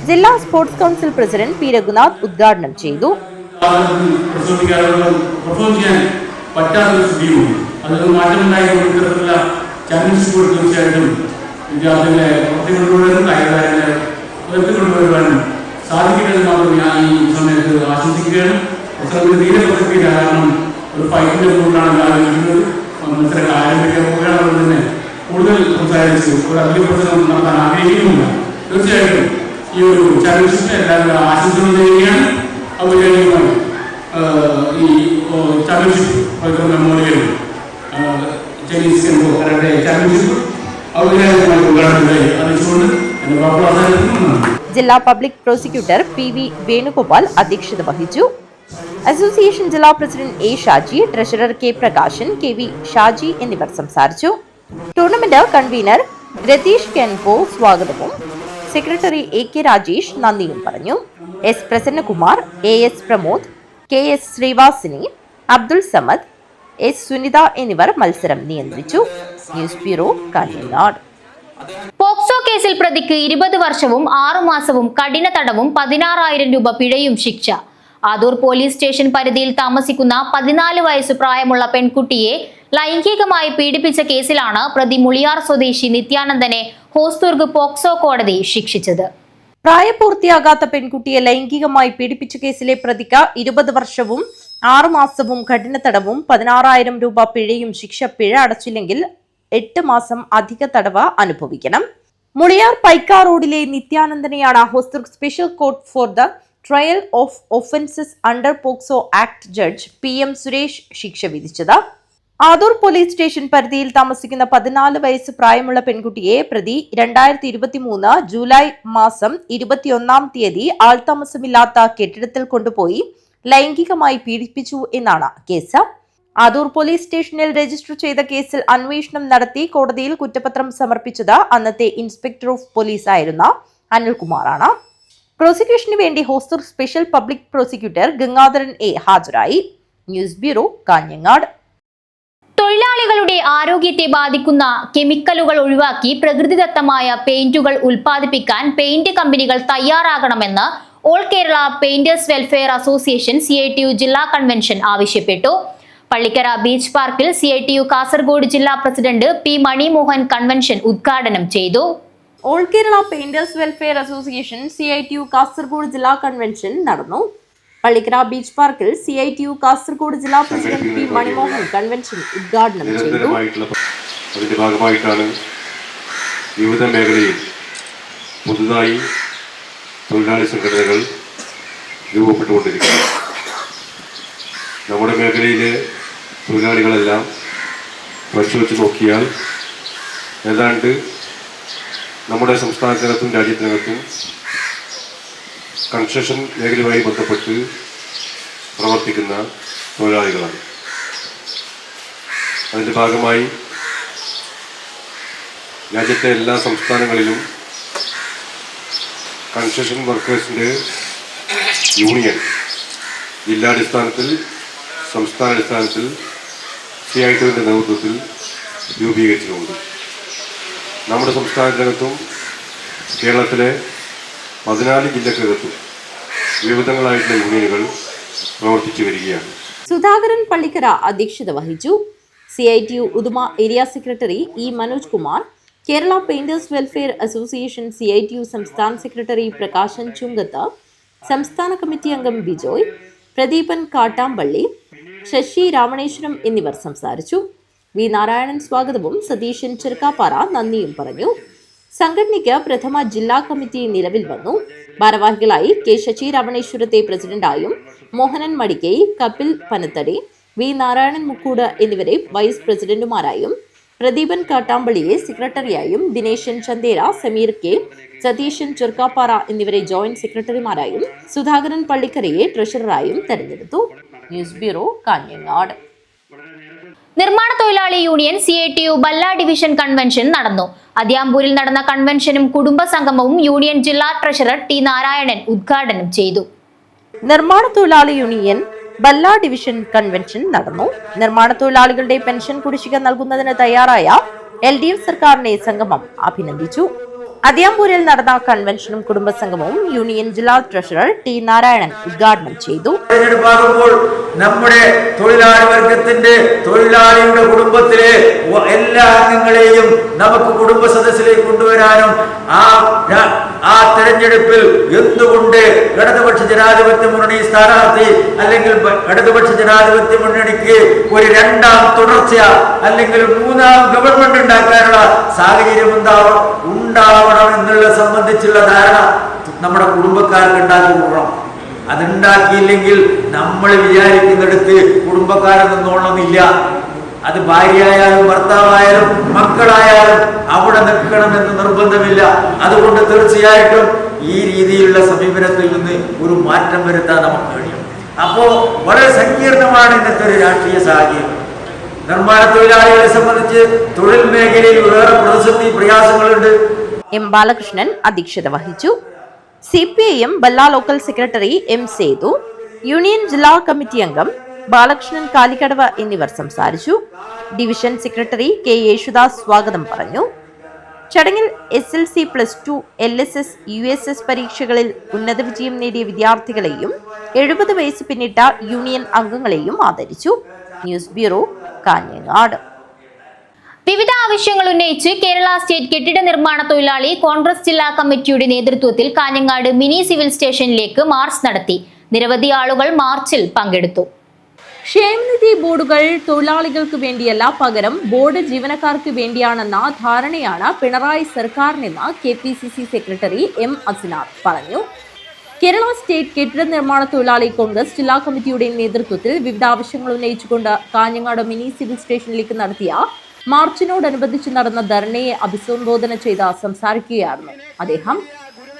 ജില്ലാ sports council president P Raghunath ഉദ്ഘാടനം ചെയ്തു. മത്സരങ്ങൾ ആരംഭിക്കാൻ പോകുകയാണെന്ന് തന്നെ കൂടുതൽ സംസാരിച്ച് ഒരു അധിക പ്രശ്നം നടത്താൻ ആഗ്രഹിക്കുന്നില്ല. തീർച്ചയായിട്ടും ഈ ഒരു ചാമ്പ്യൻഷിപ്പിനെ എല്ലാവരും ആശംസകൾ ചെയ്യുകയാണ്. ഔപചാരികമായി ഈ championship memorial Chinese kenpo karate championship ഔപചാരികമായി ഉദ്ഘാടനത്തിനായി അറിയിച്ചുകൊണ്ട് എന്റെ വാക്കുകൾ അവസാനിപ്പിക്കുന്നു. ജില്ലാ public prosecutor P V Venugopal അധ്യക്ഷത വഹിച്ചു. അസോസിയേഷൻ ജില്ലാ president A Shaji, treasurer K Prakashan, K V Shaji എന്നിവർ സംസാരിച്ചു. ടൂർണമെന്റ് കൺവീനർ രതീഷ് കെൻപോ സ്വാഗതവും സെക്രട്ടറി എ കെ രാജേഷ് നന്ദിയും പറഞ്ഞു. S Prasannakumar, A S Pramod, K S Sreevasini, Abdul Samad, S Sunitha എന്നിവർ മത്സരം നിയന്ത്രിച്ചു. News bureau, Kanhangad. പോക്സോ കേസിൽ പ്രതിക്ക് 20 വർഷവും 6 മാസവും കഠിന തടവും 16,000 രൂപ പിഴയും ശിക്ഷ. ആദൂർ പോലീസ് സ്റ്റേഷൻ പരിധിയിൽ താമസിക്കുന്ന 14 വയസ്സ് പ്രായമുള്ള പെൺകുട്ടിയെ ലൈംഗികമായി പീഡിപ്പിച്ച കേസിലാണ് പ്രതി മുളിയാർ സ്വദേശി നിത്യാനന്ദനെ ഹോസ്ദുർഗ് പോക്സോ കോടതി ശിക്ഷിച്ചത്. പ്രായപൂർത്തിയാകാത്ത പെൺകുട്ടിയെ ലൈംഗികമായി പീഡിപ്പിച്ച കേസിലെ പ്രതിക്ക് 20 വർഷവും 6 മാസവും കഠിന തടവും 16,000 രൂപ പിഴയും ശിക്ഷ. പിഴ അടച്ചില്ലെങ്കിൽ 8 മാസം അധിക തടവ് അനുഭവിക്കണം. മുളിയാർ പൈക്ക റോഡിലെ നിത്യാനന്ദനെയാണ് Hosdurg special court for the trial of offences under POCSO act judge PM Suresh ശിക്ഷ വിധിച്ചത്. ആദൂർ പോലീസ് സ്റ്റേഷൻ പരിധിയിൽ താമസിക്കുന്ന 14 വയസ്സ് പ്രായമുള്ള പെൺകുട്ടിയെ പ്രതി 2023 ജൂലൈ മാസം 21-ാം തീയതി ആൾതാമസമില്ലാത്ത കെട്ടിടത്തിൽ കൊണ്ടുപോയി ലൈംഗികമായി പീഡിപ്പിച്ചു എന്നാണ് കേസ്. ആദൂർ പോലീസ് സ്റ്റേഷനിൽ രജിസ്റ്റർ ചെയ്ത കേസിൽ അന്വേഷണം നടത്തി കോടതിയിൽ കുറ്റപത്രം സമർപ്പിച്ചത് അന്നത്തെ ഇൻസ്പെക്ടർ ഓഫ് പോലീസ് ആയിരുന്ന അനിൽകുമാറാണ്. പ്രോസിക്യൂഷന് വേണ്ടി Hosdurg special public prosecutor Gangadharan A ഹാജരായി. News bureau, Kanhangad. തൊഴിലാളികളുടെ ആരോഗ്യത്തെ ബാധിക്കുന്ന കെമിക്കലുകൾ ഒഴിവാക്കി പ്രകൃതിദത്തമായ പെയിന്റുകൾ ഉൽപ്പാദിപ്പിക്കാൻ പെയിന്റ് കമ്പനികൾ തയ്യാറാകണമെന്ന് all Kerala painters welfare association CITU ജില്ലാ കൺവെൻഷൻ ആവശ്യപ്പെട്ടു. പള്ളിക്കര ബീച്ച് പാർക്കിൽ CITU കാസർഗോഡ് ജില്ലാ പ്രസിഡന്റ് P മണിമോഹൻ കൺവെൻഷൻ ഉദ്ഘാടനം ചെയ്തു. All Kerala painters welfare association CITU Kasaragod ജില്ലാ കൺവെൻഷൻ നടന്നു. പള്ളിക്കര ബീച്ച് പാർക്കിൽ CITU കാസർഗോഡ് ജില്ലാ പ്രസിഡന്റ് P മണിമോഹൻ കൺവെൻഷൻ ഉദ്ഘാടനം ചെയ്തു. അതിന്റെ ഭാഗമായിട്ടാണ് വിവിധ മേഖലയിൽ പുതുതായി തൊഴിലാളി സംഘടനകൾ രൂപപ്പെട്ടുകൊണ്ടിരിക്കുന്നത്. നമ്മുടെ മേഖലയിലെ തൊഴിലാളികളെല്ലാം പരിശോധിച്ച് നോക്കിയാൽ ഏതാണ്ട് നമ്മുടെ സംസ്ഥാനത്തിനകത്തും രാജ്യത്തിനകത്തും കൺസ്ട്രക്ഷൻ മേഖലയുമായി ബന്ധപ്പെട്ട് പ്രവർത്തിക്കുന്ന തൊഴിലാളികളാണ്. അതിൻ്റെ ഭാഗമായി രാജ്യത്തെ എല്ലാ സംസ്ഥാനങ്ങളിലും കൺസ്ട്രക്ഷൻ വർക്കേഴ്സിൻ്റെ യൂണിയൻ ജില്ലാടിസ്ഥാനത്തിൽ സംസ്ഥാനാടിസ്ഥാനത്തിൽ CITUവിൻ്റെ നേതൃത്വത്തിൽ രൂപീകരിച്ചിട്ടുണ്ട്. നമ്മുടെ സംസ്ഥാനത്തിനകത്തും കേരളത്തിലെ 14 ജില്ലക്കകത്തും വിവിധങ്ങളായിട്ടുള്ള യൂണിയനുകൾ പ്രവർത്തിച്ചു വരികയാണ്. സുധാകരൻ പള്ളിക്കര അധ്യക്ഷത വഹിച്ചു. CITU Uduma area secretary E Manoj Kumar, Kerala painters welfare association CITU സംസ്ഥാന സെക്രട്ടറി പ്രകാശൻ ചുങ്കത്ത്, സംസ്ഥാന കമ്മിറ്റി അംഗം ബിജോയ്, പ്രദീപൻ കാട്ടാമ്പള്ളി, ശശി രാമണേശ്വരം എന്നിവർ സംസാരിച്ചു. വി നാരായണൻ സ്വാഗതവും സതീശൻ ചെറുക്കാപ്പാറ നന്ദിയും പറഞ്ഞു. സംഘടനയ്ക്ക് പ്രഥമ ജില്ലാ കമ്മിറ്റി നിലവിൽ വന്നു. ഭാരവാഹികളായി കെ ശശി രാമണേശ്വരത്തെ പ്രസിഡന്റായും, മോഹനൻ മടിക്കൈ, കപിൽ പനത്തടി, വി നാരായണൻ മുക്കൂട് എന്നിവരെ വൈസ് പ്രസിഡന്റുമാരായും, പ്രദീപൻ കാട്ടാമ്പള്ളിയെ സെക്രട്ടറിയായും, ദിനേശൻ ചന്ദേര, സമീർ കെ, സതീശൻ ചെറുക്കാപ്പാറ എന്നിവരെ ജോയിന്റ് സെക്രട്ടറിമാരായും, സുധാകരൻ പള്ളിക്കരയെ ട്രഷററായും തെരഞ്ഞെടുത്തു. News bureau, Kanhangad. നിർമ്മാണ തൊഴിലാളി യൂണിയൻ CITU ബല്ല ഡിവിഷൻ കൺവെൻഷൻ നടന്നു. അതിയാമ്പൂരിൽ നടന്ന കൺവെൻഷനും കുടുംബ സംഗമവും യൂണിയൻ ജില്ലാ ട്രഷറർ T നാരായണൻ ഉദ്ഘാടനം ചെയ്തു. നിർമ്മാണ തൊഴിലാളി യൂണിയൻ ബല്ല ഡിവിഷൻ കൺവെൻഷൻ നടന്നു. നിർമ്മാണ തൊഴിലാളികളുടെ പെൻഷൻ കുടിശ്ശിക നൽകുന്നതിന് തയ്യാറായ LDF സർക്കാരിനെ സംഗമം അഭിനന്ദിച്ചു. അതിയാമ്പൂരിൽ നടന്ന കൺവെൻഷനും കുടുംബസംഗമവും യൂണിയൻ ജില്ലാ ട്രഷറർ T നാരായണൻ ഉദ്ഘാടനം ചെയ്തു. തെരഞ്ഞെടുപ്പാകുമ്പോൾ നമ്മുടെ തൊഴിലാളി വർഗത്തിന്റെ തൊഴിലാളിയുടെ കുടുംബത്തിലെ എല്ലാ അംഗങ്ങളെയും നമുക്ക് കുടുംബ സദസ്സിലേക്ക് കൊണ്ടുവരാനും ആ ആ തെരഞ്ഞെടുപ്പിൽ എന്തുകൊണ്ട് ഇടതുപക്ഷ ജനാധിപത്യ മുന്നണി സ്ഥാനാർത്ഥി അല്ലെങ്കിൽ ഇടതുപക്ഷ ജനാധിപത്യ മുന്നണിക്ക് ഒരു രണ്ടാം തുടർച്ച അല്ലെങ്കിൽ മൂന്നാം ഗവൺമെന്റ് ഉണ്ടാക്കാനുള്ള സാഹചര്യം ഉണ്ടാവണം എന്നുള്ള സംബന്ധിച്ചുള്ള ധാരണ നമ്മുടെ കുടുംബക്കാർക്ക് ഉണ്ടാക്കി കൊടുക്കണം. അതുണ്ടാക്കിയില്ലെങ്കിൽ നമ്മൾ വിചാരിക്കുന്നിടത്ത് കുടുംബക്കാരെ നിന്നോളണമെന്നില്ല. അത് ഭാര്യയായാലും ഭർത്താവായാലും മക്കളായാലും അവിടെ നിൽക്കണമെന്ന് നിർബന്ധമില്ല. അതുകൊണ്ട് തീർച്ചയായിട്ടും ഈ രീതിയിലുള്ള സമീപനത്തിൽ നിന്ന് ഒരു മാറ്റം വരുത്താൻ നമുക്ക് കഴിയും. അപ്പോൾ വളരെ സങ്കീർണമാണ് ഇന്നത്തെ ഒരു രാഷ്ട്രീയ സാഹചര്യം. നിർമ്മാണ തൊഴിലാളികളെ സംബന്ധിച്ച് തൊഴിൽ മേഖലയിൽ വേറെ പ്രതിസന്ധി പ്രയാസങ്ങളുണ്ട്. എം ബാലകൃഷ്ണൻ അധ്യക്ഷത വഹിച്ചു. CPIM Bella local secretary M Sethu, union ജില്ലാ കമ്മിറ്റി അംഗം ബാലകൃഷ്ണൻ കാലിക്കടവ് എന്നിവർ സംസാരിച്ചു. ഡിവിഷൻ സെക്രട്ടറി K യേശുദാസ് സ്വാഗതം പറഞ്ഞു. ചടങ്ങിൽ SLC+2 LSS USS പരീക്ഷകളിൽ ഉന്നത വിജയം നേടിയ വിദ്യാർത്ഥികളെയും 70 വയസ്സ് പിന്നിട്ട യൂണിയൻ അംഗങ്ങളെയും ആദരിച്ചു. News bureau, Kanhangad. വിവിധ ആവശ്യങ്ങൾ ഉന്നയിച്ച് കേരള സ്റ്റേറ്റ് കെട്ടിട നിർമ്മാണ തൊഴിലാളി കോൺഗ്രസ് ജില്ലാ കമ്മിറ്റിയുടെ നേതൃത്വത്തിൽ കാഞ്ഞങ്ങാട് മിനി സിവിൽ സ്റ്റേഷനിലേക്ക് മാർച്ച് നടത്തി. നിരവധി ആളുകൾ മാർച്ചിൽ പങ്കെടുത്തു. ക്ഷേമനിധി ബോർഡുകൾ തൊഴിലാളികൾക്ക് വേണ്ടിയല്ല, പകരം ബോർഡ് ജീവനക്കാർക്ക് വേണ്ടിയാണെന്ന ധാരണയാണ് പിണറായി സർക്കാരിനെന്ന് KPCC സെക്രട്ടറി M അസിനാർ പറഞ്ഞു. കേരള സ്റ്റേറ്റ് കെട്ടിട നിർമ്മാണ തൊഴിലാളി കോൺഗ്രസ് ജില്ലാ കമ്മിറ്റിയുടെ നേതൃത്വത്തിൽ വിവിധ ആവശ്യങ്ങൾ ഉന്നയിച്ചുകൊണ്ട് കാഞ്ഞങ്ങാട് മിനി സിവിൽ സ്റ്റേഷനിലേക്ക് നടത്തിയ മാർച്ചിനോടനുബന്ധിച്ച് നടന്ന ധർണയെ അഭിസംബോധന ചെയ്ത് സംസാരിക്കുകയായിരുന്നു അദ്ദേഹം.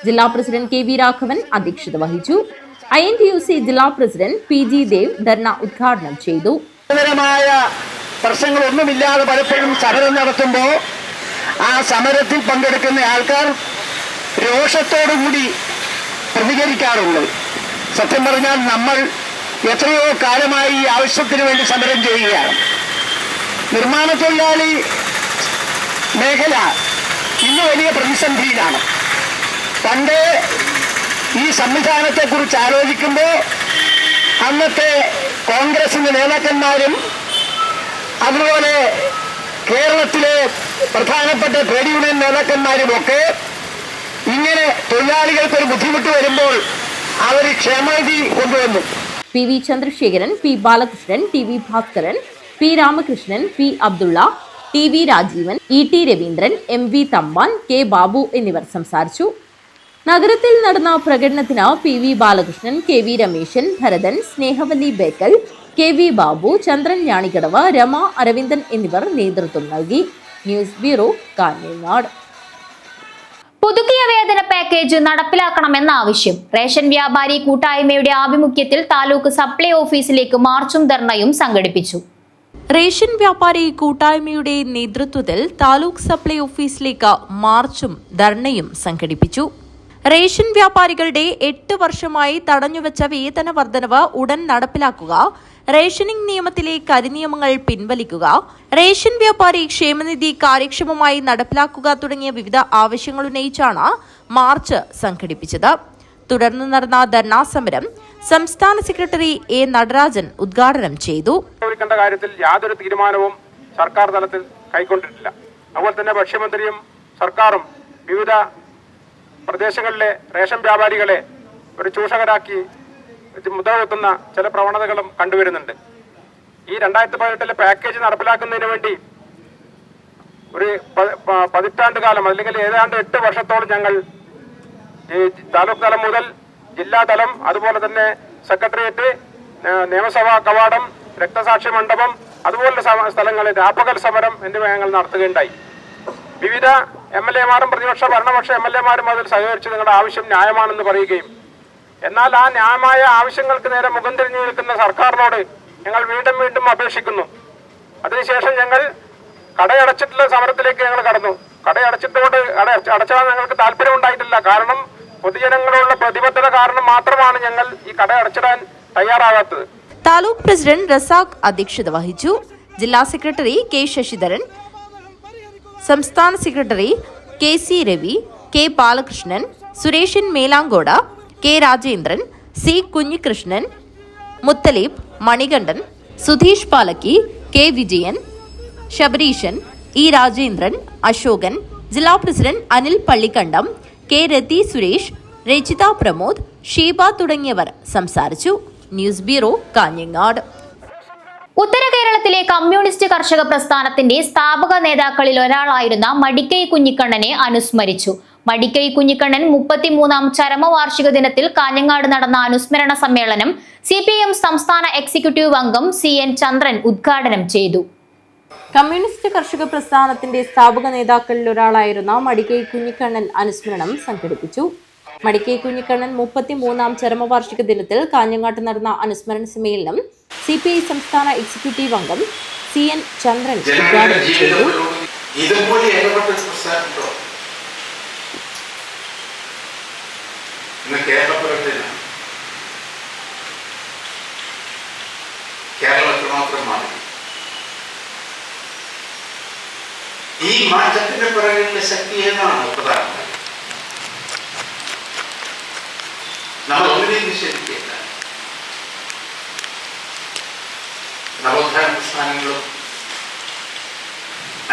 ജില്ലാ പ്രസിഡന്റ് KV രാഘവൻ അധ്യക്ഷത വഹിച്ചു. INTUC ജില്ലാ പ്രസിഡന്റ് PG ദേവ് ധർണ ഉദ്ഘാടനം ചെയ്തു. പ്രശ്നങ്ങളൊന്നുമില്ലാതെ പലപ്പോഴും സമരം നടത്തുമ്പോൾ ആ സമരത്തിൽ പങ്കെടുക്കുന്ന ആൾക്കാർ രോഷത്തോടുകൂടി പ്രതികരിക്കാറുണ്ട്. സത്യം പറഞ്ഞാൽ നമ്മൾ എത്രയോ കാലമായി ഈ ആവശ്യത്തിന് വേണ്ടി സമരം ചെയ്യുകയാണ്. നിർമ്മാണ തൊഴിലാളി മേഖല ഇന്ന് വലിയ പ്രതിസന്ധിയിലാണ്. പണ്ട് ഈ സംവിധാനത്തെക്കുറിച്ച് ആലോചിക്കുമ്പോൾ അന്നത്തെ കോൺഗ്രസിന്റെ നേതാക്കന്മാരും അതുപോലെ കേരളത്തിലെ പ്രധാനപ്പെട്ട ട്രേഡ് യൂണിയൻ നേതാക്കന്മാരുമൊക്കെ ഇങ്ങനെ തൊഴിലാളികൾക്കൊരു ബുദ്ധിമുട്ട് വരുമ്പോൾ അവർ ക്ഷേമനിധി കൊണ്ടുവന്നു. PV Chandrasekharan, P Balakrishnan, TV Bhaskaran, P Ramakrishnan, P Abdulla, TV Rajeevan, ET Raveendran, MV Thampan, K Babu എന്നിവർ സംസാരിച്ചു. നഗരത്തിൽ നടന്ന പ്രകടനത്തിന് PV Balakrishnan, KV Rameshan, Bharathan, Snehavalli Bekal, KV Babu, ചന്ദ്രൻ ഞാണിക്കടവ്, രമ അരവിന്ദൻ എന്നിവർ നേതൃത്വം നൽകി. News bureau, Kanhangad. പുതുക്കിയ വേതന പാക്കേജ് നടപ്പിലാക്കണമെന്ന ആവശ്യം. റേഷൻ വ്യാപാരി കൂട്ടായ്മയുടെ ആഭിമുഖ്യത്തിൽ താലൂക്ക് സപ്ലൈ ഓഫീസിലേക്ക് മാർച്ചും ധർണയും സംഘടിപ്പിച്ചു. റേഷൻ വ്യാപാരി കൂട്ടായ്മയുടെ നേതൃത്വത്തിൽ താലൂക്ക് സപ്ലൈ ഓഫീസിലേക്ക് മാർച്ചും ധർണയും സംഘടിപ്പിച്ചു. റേഷൻ വ്യാപാരികളുടെ 8 വർഷമായി തടഞ്ഞുവച്ച വേതന വർധനവ് ഉടൻ നടപ്പിലാക്കുക, റേഷനിംഗ് നിയമത്തിലെ കരിനിയമങ്ങൾ പിൻവലിക്കുക, റേഷൻ വ്യാപാരി ക്ഷേമനിധി കാര്യക്ഷമമായി നടപ്പിലാക്കുക തുടങ്ങിയ വിവിധ ആവശ്യങ്ങൾ ഉന്നയിച്ചാണ് മാർച്ച് സംഘടിപ്പിച്ചത്. തുടർന്ന് നടന്ന ധർണാ സമരം സംസ്ഥാന സെക്രട്ടറി A നടരാജൻ ഉദ്ഘാടനം ചെയ്തു. കാര്യത്തിൽ യാതൊരു തീരുമാനവും സർക്കാർ തലത്തിൽ കൈക്കൊണ്ടിട്ടില്ല. അതുപോലെ തന്നെ ഭക്ഷ്യമന്ത്രിയും സർക്കാരും വിവിധ പ്രദേശങ്ങളിലെ റേഷൻ വ്യാപാരികളെ ഒരു ചൂഷകരാക്കി മുദ്രകുത്തുന്ന ചില പ്രവണതകളും കണ്ടുവരുന്നുണ്ട്. ഈ 2018 പാക്കേജ് നടപ്പിലാക്കുന്നതിന് വേണ്ടി ഒരു പതിറ്റാണ്ട് കാലം അല്ലെങ്കിൽ ഏതാണ്ട് 8 വർഷത്തോളം ഞങ്ങൾ താലൂക്ക് തലം മുതൽ ജില്ലാ തലം, അതുപോലെ തന്നെ സെക്രട്ടേറിയറ്റ്, നിയമസഭാ കവാടം, രക്തസാക്ഷി മണ്ഡപം, അതുപോലുള്ള സ്ഥലങ്ങളിൽ രാപ്പകൽ സമരം എന്നിവ ഞങ്ങൾ നടത്തുകയുണ്ടായി. വിവിധ MLA-മാരും പ്രതിപക്ഷ ഭരണപക്ഷ MLA-മാരും അതിൽ സഹകരിച്ച് നിങ്ങളുടെ ആവശ്യം ന്യായമാണെന്ന് പറയുകയും, എന്നാൽ ആ ന്യായമായ ആവശ്യങ്ങൾക്ക് നേരെ മുഖം തിരിഞ്ഞു നിൽക്കുന്ന സർക്കാരിനോട് ഞങ്ങൾ വീണ്ടും വീണ്ടും അപേക്ഷിക്കുന്നു. അതിനുശേഷം ഞങ്ങൾ കടയടച്ചിട്ടുള്ള സമരത്തിലേക്ക് ഞങ്ങൾ കടന്നു. കടയടച്ചിട്ടുകൊണ്ട് അടച്ചാൽ ഞങ്ങൾക്ക് താല്പര്യം ഉണ്ടായിട്ടില്ല. കാരണം പൊതുജനങ്ങളുള്ള പ്രതിബദ്ധത കാരണം മാത്രമാണ് ഞങ്ങൾ ഈ കടയടച്ചിടാൻ തയ്യാറാകാത്തത്. താലൂക്ക് പ്രസിഡന്റ് റസാഖ് അധ്യക്ഷത വഹിച്ചു. ജില്ലാ സെക്രട്ടറി K ശശിധരൻ, സംസ്ഥാന secretary KC Ravi, K Balakrishnan, Sureshan Melankoda, K Rajendran, C Kunhikrishnan, Muthaleeb, Manikandan, Sudheesh Palakki, K Vijayan, Sabareesan, E Rajendran, Ashokan, ജില്ലാ പ്രസിഡന്റ് അനിൽ പള്ളിക്കണ്ടം, കെ രതി സുരേഷ്, രജിത പ്രമോദ്, ഷീബ തുടങ്ങിയവർ സംസാരിച്ചു. News bureau, Kanhangad. ഉത്തര കേരളത്തിലെ കമ്മ്യൂണിസ്റ്റ് കർഷക പ്രസ്ഥാനത്തിന്റെ സ്ഥാപക നേതാക്കളിൽ ഒരാളായിരുന്ന മടിക്കൈ കുഞ്ഞിക്കണ്ണനെ അനുസ്മരിച്ചു. മടിക്കൈ കുഞ്ഞിക്കണ്ണൻ 33-ാം ചരമവാർഷിക ദിനത്തിൽ കാഞ്ഞങ്ങാട് നടന്ന അനുസ്മരണ സമ്മേളനം CPM സംസ്ഥാന എക്സിക്യൂട്ടീവ് അംഗം CN ചന്ദ്രൻ ഉദ്ഘാടനം ചെയ്തു. കമ്മ്യൂണിസ്റ്റ് കർഷക പ്രസ്ഥാനത്തിന്റെ സ്ഥാപക നേതാക്കളിൽ ഒരാളായിരുന്ന മടിക്കൈ കുഞ്ഞിക്കണ്ണൻ അനുസ്മരണം സംഘടിപ്പിച്ചു. മടിക്കൈ കുഞ്ഞിക്കണ്ണൻ 33-ാം ചരമവാർഷിക ദിനത്തിൽ കാഞ്ഞങ്ങാട്ട് നടന്ന അനുസ്മരണ സമ്മേളനം CPI സംസ്ഥാന എക്സിക്യൂട്ടീവ് അംഗം CN ചന്ദ്രൻ ഉദ്ഘാടനം ചെയ്തു. കേരളത്തിൽ മാത്രമാണ് ഈ മാറ്റത്തിന്റെ പിറകിലുള്ള ശക്തി ഏതാണ്? പ്രധാനമായി നമ്മൾ ഒന്നിനെയും നിഷേധിക്കില്ല. നവോത്ഥാന പ്രസ്ഥാനങ്ങളും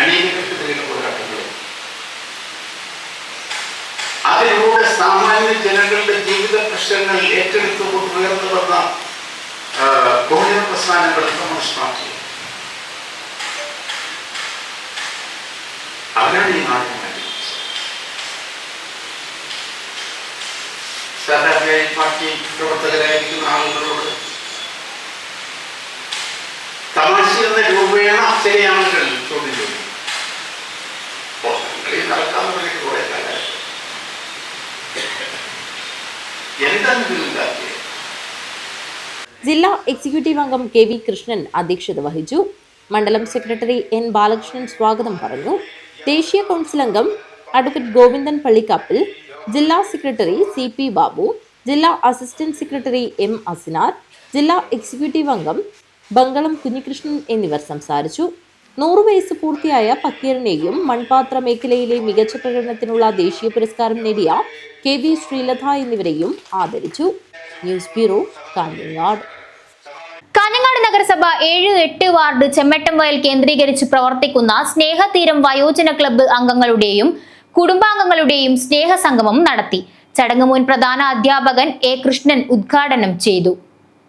അനീതികൾക്കെതിരെയുള്ള പോരാട്ടങ്ങളും അതിലൂടെ സാമാന്യ ജനങ്ങളുടെ ജീവിത പ്രശ്നങ്ങൾ ഏറ്റെടുത്തുകൊണ്ട് ഉയർന്നു വന്ന ബഹുജന പ്രസ്ഥാനങ്ങളും കമ്മ്യൂണിസ്റ്റ് പാർട്ടി അവരാണ് ഈ നാട്ടിൽ സാധാരണയായി പാർട്ടി പ്രവർത്തകരായിരിക്കുന്ന ആളുകളോട് തമാശ എന്ന രൂപേണ ചില ആളുകൾ ചോദ്യം ചെയ്തു. നടക്കാന്ന് പറഞ്ഞിട്ട് കുറെ കാലം എന്താണ് ഇതിലുണ്ടാക്കിയത്? ജില്ലാ എക്സിക്യൂട്ടീവ് അംഗം KV കൃഷ്ണൻ അധ്യക്ഷത വഹിച്ചു. മണ്ഡലം സെക്രട്ടറി N ബാലകൃഷ്ണൻ സ്വാഗതം പറഞ്ഞു. ദേശീയ കൗൺസിൽ അംഗം അഡ്വക്കേറ്റ് ഗോവിന്ദൻ പള്ളിക്കാപ്പിൽ, ജില്ലാ സെക്രട്ടറി CP ബാബു, ജില്ലാ അസിസ്റ്റന്റ് സെക്രട്ടറി M അസിനാർ, ജില്ലാ എക്സിക്യൂട്ടീവ് അംഗം ബംഗളം കുഞ്ഞികൃഷ്ണൻ എന്നിവർ സംസാരിച്ചു. 100 വയസ്സ് പൂർത്തിയായ ഫക്കീറിനെയും മൺപാത്ര മേഖലയിലെ മികച്ച പ്രകടനത്തിനുള്ള ദേശീയ പുരസ്കാരം നേടിയ KV ശ്രീലത എന്നിവരെയും ആദരിച്ചു. News bureau, Kanhangad. കാഞ്ഞങ്ങാട് നഗരസഭ 7-8 വാർഡ് ചെമ്മട്ടംവയൽ കേന്ദ്രീകരിച്ച് പ്രവർത്തിക്കുന്ന സ്നേഹതീരം വയോജന ക്ലബ്ബ് അംഗങ്ങളുടെയും കുടുംബാംഗങ്ങളുടെയും സ്നേഹസംഗമം നടത്തി. ചടങ്ങ് മുൻ പ്രധാന അധ്യാപകൻ A കൃഷ്ണൻ ഉദ്ഘാടനം ചെയ്തു.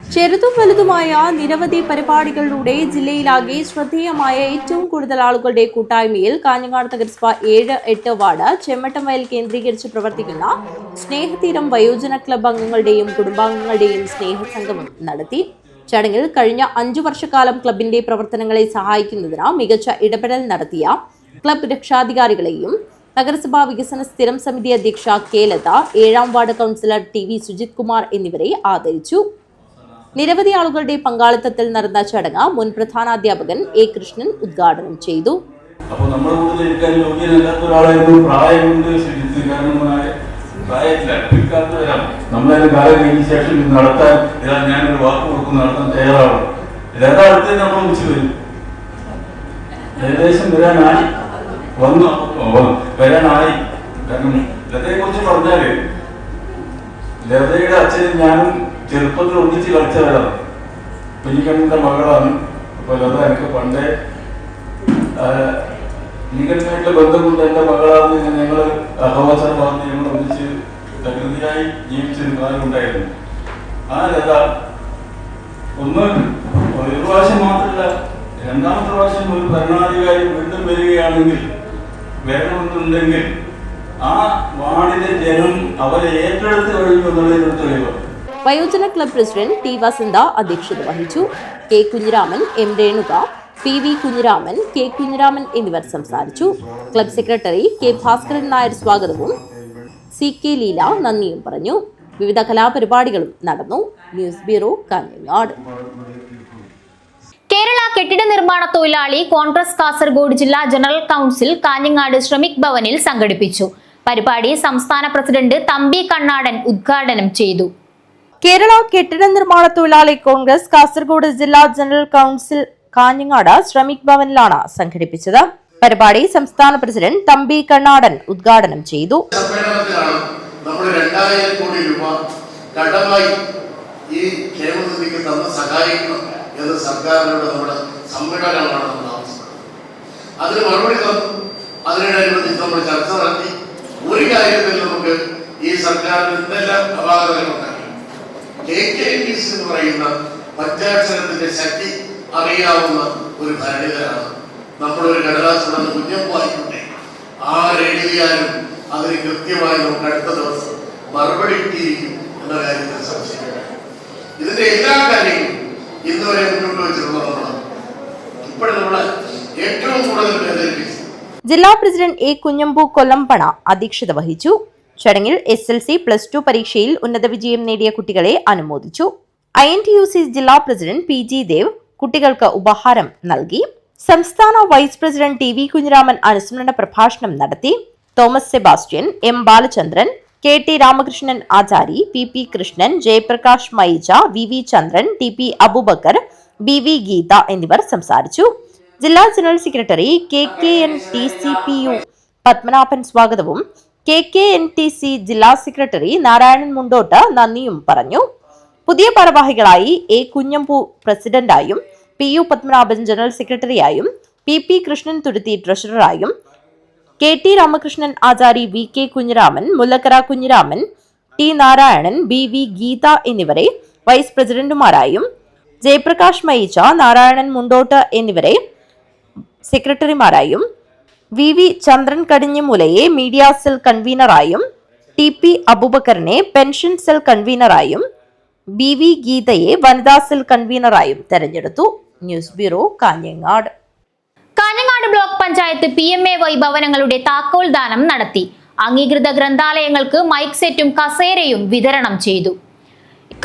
ചെറുതും വലുതുമായ നിരവധി പരിപാടികളിലൂടെ ജില്ലയിലാകെ ശ്രദ്ധേയമായ ഏറ്റവും കൂടുതൽ ആളുകളുടെ കൂട്ടായ്മയിൽ കാഞ്ഞങ്ങാട് നഗരസഭ 7-8 വാർഡ് ചെമ്മട്ടംവയൽ കേന്ദ്രീകരിച്ച് പ്രവർത്തിക്കുന്ന സ്നേഹതീരം വയോജന ക്ലബ്ബ് അംഗങ്ങളുടെയും കുടുംബാംഗങ്ങളുടെയും സ്നേഹസംഗമം നടത്തി. ചടങ്ങിൽ കഴിഞ്ഞ 5 വർഷക്കാലം ക്ലബിന്റെ പ്രവർത്തനങ്ങളെ സഹായിക്കുന്നതിന് മികച്ച ഇടപെടൽ നടത്തിയ ക്ലബ് രക്ഷാധികാരികളെയും നഗരസഭാ വികസന സ്ഥിരം സമിതി അധ്യക്ഷ K Latha, 7-ാം ward councillor TV Sujith Kumar എന്നിവരെ ആദരിച്ചു. നിരവധി ആളുകളുടെ പങ്കാളിത്തത്തിൽ നടന്ന ചടങ്ങ് മുൻ പ്രധാനാധ്യാപകൻ A കൃഷ്ണൻ ഉദ്ഘാടനം ചെയ്തു. അപ്പോൾ നമ്മൾ കൂടുതൽ യോഗ്യനല്ലാത്ത ഒരാളായിരുന്നു. പ്രായം കൊണ്ട് പ്രായത്തിലപ്പിക്കാത്തവരാണ്. നമ്മളതിന് കാലം കഴിഞ്ഞ ശേഷം ഇത് നടത്താൻ ഞാനൊരു വാക്ക് കൊടുക്കുന്ന നടത്താൻ തയ്യാറാവും. ഇതെല്ലാം അടുത്ത് നമ്മൾ വിളിച്ചു വരും. ഏകദേശം വരാനായി. കാരണം ലതയെ കുറിച്ച് പറഞ്ഞാല് ലതയുടെ അച്ഛനും ഞാനും ചെറുപ്പത്തിൽ ഒന്നിച്ച് കളിച്ചവരാണ്. കുഞ്ഞിക്കണ്ണന്റെ മകളാണ്. അപ്പൊ ലത എനിക്ക് പണ്ടേ കുഞ്ഞിക്കണ്ണനായിട്ടുള്ള ബന്ധം കൊണ്ട് എന്റെ മകളാണെന്ന് ഞങ്ങൾ അഹോവാചാര ഭാഗത്ത് ഞങ്ങൾ ഒന്നിച്ച് പ്രകൃതിയായി ജീവിച്ചൊരു കാലം ഉണ്ടായിരുന്നു. ആ ലത ഒരു പ്രാവശ്യം മാത്രമല്ല, 2ാമത്തെ പ്രാവശ്യം ഒരു ഭരണാധികാരി വീണ്ടും വരികയാണെങ്കിൽ വരണമെന്നുണ്ടെങ്കിൽ ആ വാർഡിലെ ജനം അവരെ ഏറ്റെടുത്ത് കഴിഞ്ഞു എന്നുള്ളതിന് തെളിവാണ്. വയോജന ക്ലബ് പ്രസിഡന്റ് T വസന്ത അധ്യക്ഷത വഹിച്ചു. K Kunhiraman, M Renuka, PV Kunhiraman, K Kunhiraman എന്നിവർ സംസാരിച്ചു. Club secretary K Bhaskaran Nair സ്വാഗതവും CK ലീല നന്ദിയും പറഞ്ഞു. വിവിധ കലാപരിപാടികളും നടന്നു. News bureau, Kanhangad. കേരള കെട്ടിട നിർമ്മാണ തൊഴിലാളി കോൺഗ്രസ് കാസർഗോഡ് ജില്ലാ ജനറൽ കൗൺസിൽ കാഞ്ഞങ്ങാട് ശ്രമിക് ഭവനിൽ സംഘടിപ്പിച്ചു. പരിപാടി സംസ്ഥാന പ്രസിഡന്റ് തമ്പി കണ്ണാടൻ ഉദ്ഘാടനം ചെയ്തു. കേരള കെട്ടിട നിർമ്മാണ തൊഴിലാളി കോൺഗ്രസ് കാസർഗോഡ് ജില്ലാ ജനറൽ കൗൺസിൽ കാഞ്ഞങ്ങാട് ശ്രമിക് ഭവനിലാണ് സംഘടിപ്പിച്ചത്. പരിപാടി സംസ്ഥാന പ്രസിഡന്റ് തമ്പി കണ്ണാടൻ ഉദ്ഘാടനം ചെയ്തു. നമ്മൾ 2000 കോടി രൂപ കടമായി ഈ ക്ഷേമനിധിക്ക് തന്ന് സഹായിക്കണം എന്ന് സർക്കാരിനോട് നമ്മുടെ സമ്മേളനമാണ് നമ്മൾ ആവശ്യപ്പെടുന്നത്. അതിന് മറുപടി തന്നു. അതിനോടനുബന്ധിച്ച് നമ്മൾ ചർച്ച നടത്തി. ഒരു കാര്യത്തിൽ നമുക്ക് ഈ സർക്കാരിന് എന്തെല്ലാം അപാകതകളുണ്ടായി. KKMPs എന്ന് പറയുന്ന പഞ്ചാക്ഷരത്തിന്റെ ശക്തി അറിയാവുന്ന ഒരു ഭരണിതരാണ്. നമ്മളൊരു കടലാസുണ്ടെന്ന് കുഞ്ഞപ്പായിക്കൊണ്ടേ ആരെഴുതിയാലും അതിന് കൃത്യമായി നമുക്ക് അടുത്ത ദിവസം മറുപടി കിട്ടിയിരിക്കും എന്ന കാര്യത്തിൽ സംശയമില്ല. ഇതിന്റെ എല്ലാ കാര്യങ്ങളും ഇന്നുവരെ മുന്നോട്ട് വെച്ചിട്ടുള്ളതാണ്. ഇപ്പോഴും നമ്മളെ ഏറ്റവും കൂടുതൽ വേദനിപ്പിച്ചു. ജില്ലാ പ്രസിഡന്റ് എ കുഞ്ഞമ്പു കൊല്ലംപണ അധ്യക്ഷത വഹിച്ചു. ചടങ്ങിൽ SSLC+2 പരീക്ഷയിൽ ഉന്നത വിജയം നേടിയ കുട്ടികളെ അനുമോദിച്ചു. INTUC ജില്ലാ പ്രസിഡന്റ് PG ദേവ് കുട്ടികൾക്ക് ഉപഹാരം നൽകി. സംസ്ഥാന വൈസ് പ്രസിഡന്റ് TV കുഞ്ഞിരാമൻ അനുസ്മരണ പ്രഭാഷണം നടത്തി. Thomas Sebastian, M Balachandran, KT Ramakrishnan Achari, PP Krishnan, Jayaprakash Maija, VV Chandran, TP Abubakar, BV Geetha എന്നിവർ സംസാരിച്ചു. ജില്ലാ ജനറൽ സെക്രട്ടറി KKNTCPU പത്മനാഭൻ സ്വാഗതവും KKNTC ജില്ലാ സെക്രട്ടറി നാരായണൻ മുണ്ടോട്ട് നന്ദിയും പറഞ്ഞു. പുതിയ ഭാരവാഹികളായി A കുഞ്ഞമ്പു പ്രസിഡന്റായും, PU പത്മനാഭൻ ജനറൽ സെക്രട്ടറിയായും, PP കൃഷ്ണൻ തുരുത്തി ട്രഷററായും, KT Ramakrishnan Achari, VK Kunhiraman, Mullakkara Kunhiraman, T Narayanan, BV Geetha എന്നിവരെ വൈസ് പ്രസിഡന്റുമാരായും, ജയപ്രകാശ് മൈച്ച, നാരായണൻ മുണ്ടോട്ട് എന്നിവരെ സെക്രട്ടറിമാരായും, VV ചന്ദ്രൻ കടിഞ്ഞുമൂലയെ മീഡിയ സെൽ കൺവീനറായും, TP അബൂബക്കറിനെ പെൻഷൻ സെൽ കൺവീനറായും, BV ഗീതയെ വനിതാ സെൽ കൺവീനറായും തെരഞ്ഞെടുത്തു. News bureau, Kanhangad. Kanhangad block panchayat PMAY ഭവനങ്ങളുടെ താക്കോൽ ദാനം നടത്തി. അംഗീകൃത ഗ്രന്ഥാലയങ്ങൾക്ക് മൈക്ക് സെറ്റും കസേരയും വിതരണം ചെയ്തു.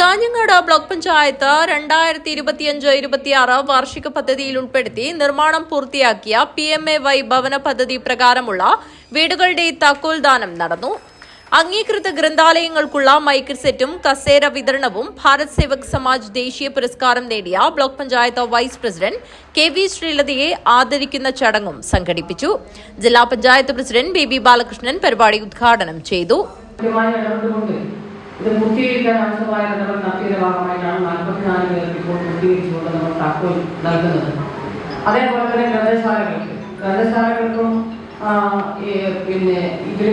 കാഞ്ഞങ്ങാട് ബ്ലോക്ക് പഞ്ചായത്ത് 2025-26 വാർഷിക പദ്ധതിയിൽ ഉൾപ്പെടുത്തി നിർമ്മാണം പൂർത്തിയാക്കിയ PMAY ഭവന പദ്ധതി പ്രകാരമുള്ള വീടുകളുടെ താക്കോൽ ദാനം നടന്നു. അംഗീകൃത ഗ്രന്ഥാലയങ്ങൾക്കുള്ള മൈക്ക് സെറ്റും കസേര വിതരണവും ഭാരത് സേവക് സമാജ് ദേശീയ പുരസ്കാരം നേടിയ block panchayat vice president KV ശ്രീലതയെ ആദരിക്കുന്ന ചടങ്ങും സംഘടിപ്പിച്ചു. ജില്ലാ പഞ്ചായത്ത് പ്രസിഡന്റ് BB ബാലകൃഷ്ണൻ പരിപാടി ഉദ്ഘാടനം ചെയ്തു. ഇത് പൂർത്തീകരിക്കാൻ ആവശ്യമായ നടപടി നടത്തിയതിന്റെ ഭാഗമായിട്ടാണ് 44 പേർക്ക് ഇപ്പോൾ പൂർത്തീകരിച്ചുകൊണ്ട് നമ്മൾ താക്കോൽ നൽകുന്നത്. അതേപോലെ തന്നെ ഗ്രന്ഥശാലകൾക്കും പിന്നെ ഇതിൽ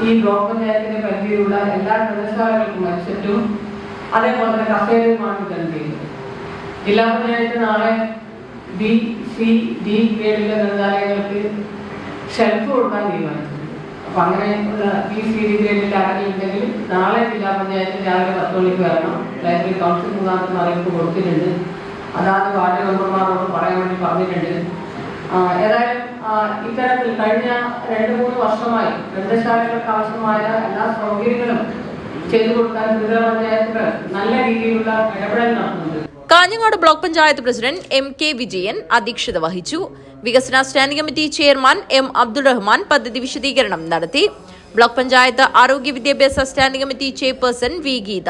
ഈ ബ്ലോക്ക് പഞ്ചായത്തിന്റെ പരിധിയിലുള്ള എല്ലാ ഗ്രന്ഥശാലകൾക്കും മത്സരവും അതേപോലെ തന്നെ കസേരയുമാണ് വിതരണം ചെയ്യുന്നത്. ജില്ലാ പഞ്ചായത്ത് നാളെ B, C, D ഗ്രേഡിലെ ഗ്രന്ഥാലയങ്ങൾക്ക് ഷെൽഫ് കൊടുക്കാൻ തീരുമാനിച്ചു. അപ്പൊ അങ്ങനെയുള്ള B, C, D ഗ്രേഡിൽ ആരെങ്കിലും ഉണ്ടെങ്കിൽ നാളെ ജില്ലാ പഞ്ചായത്ത് രാവിലെ 10 മണിക്ക് വരണം. ലൈബ്രറി കൗൺസിൽ മുഖാന്തരം അറിയിപ്പ് കൊടുത്തിട്ടുണ്ട്. അതാത് വാർഡ് മെമ്പർമാരോട് പറയാൻ വേണ്ടി പറഞ്ഞിട്ടുണ്ട്. ഏതായാലും ഇത്തരത്തിൽ കഴിഞ്ഞ 2-3 വർഷമായി ഗ്രന്ഥശാലകൾക്ക് ആവശ്യമായ എല്ലാ സൗകര്യങ്ങളും ചെയ്തു കൊടുക്കാൻ ജില്ലാ പഞ്ചായത്തുകൾ നല്ല രീതിയിലുള്ള ഇടപെടൽ നടത്തുന്നുണ്ട്. Kanhangad block panchayat president MK Vijayan അധ്യക്ഷത വഹിച്ചു. വികസന standing committee chairman M Abdul Rahman പദ്ധതി വിശദീകരണം നടത്തി. ബ്ലോക്ക് പഞ്ചായത്ത് ആരോഗ്യ വിദ്യാഭ്യാസ standing committee chairperson V Geetha,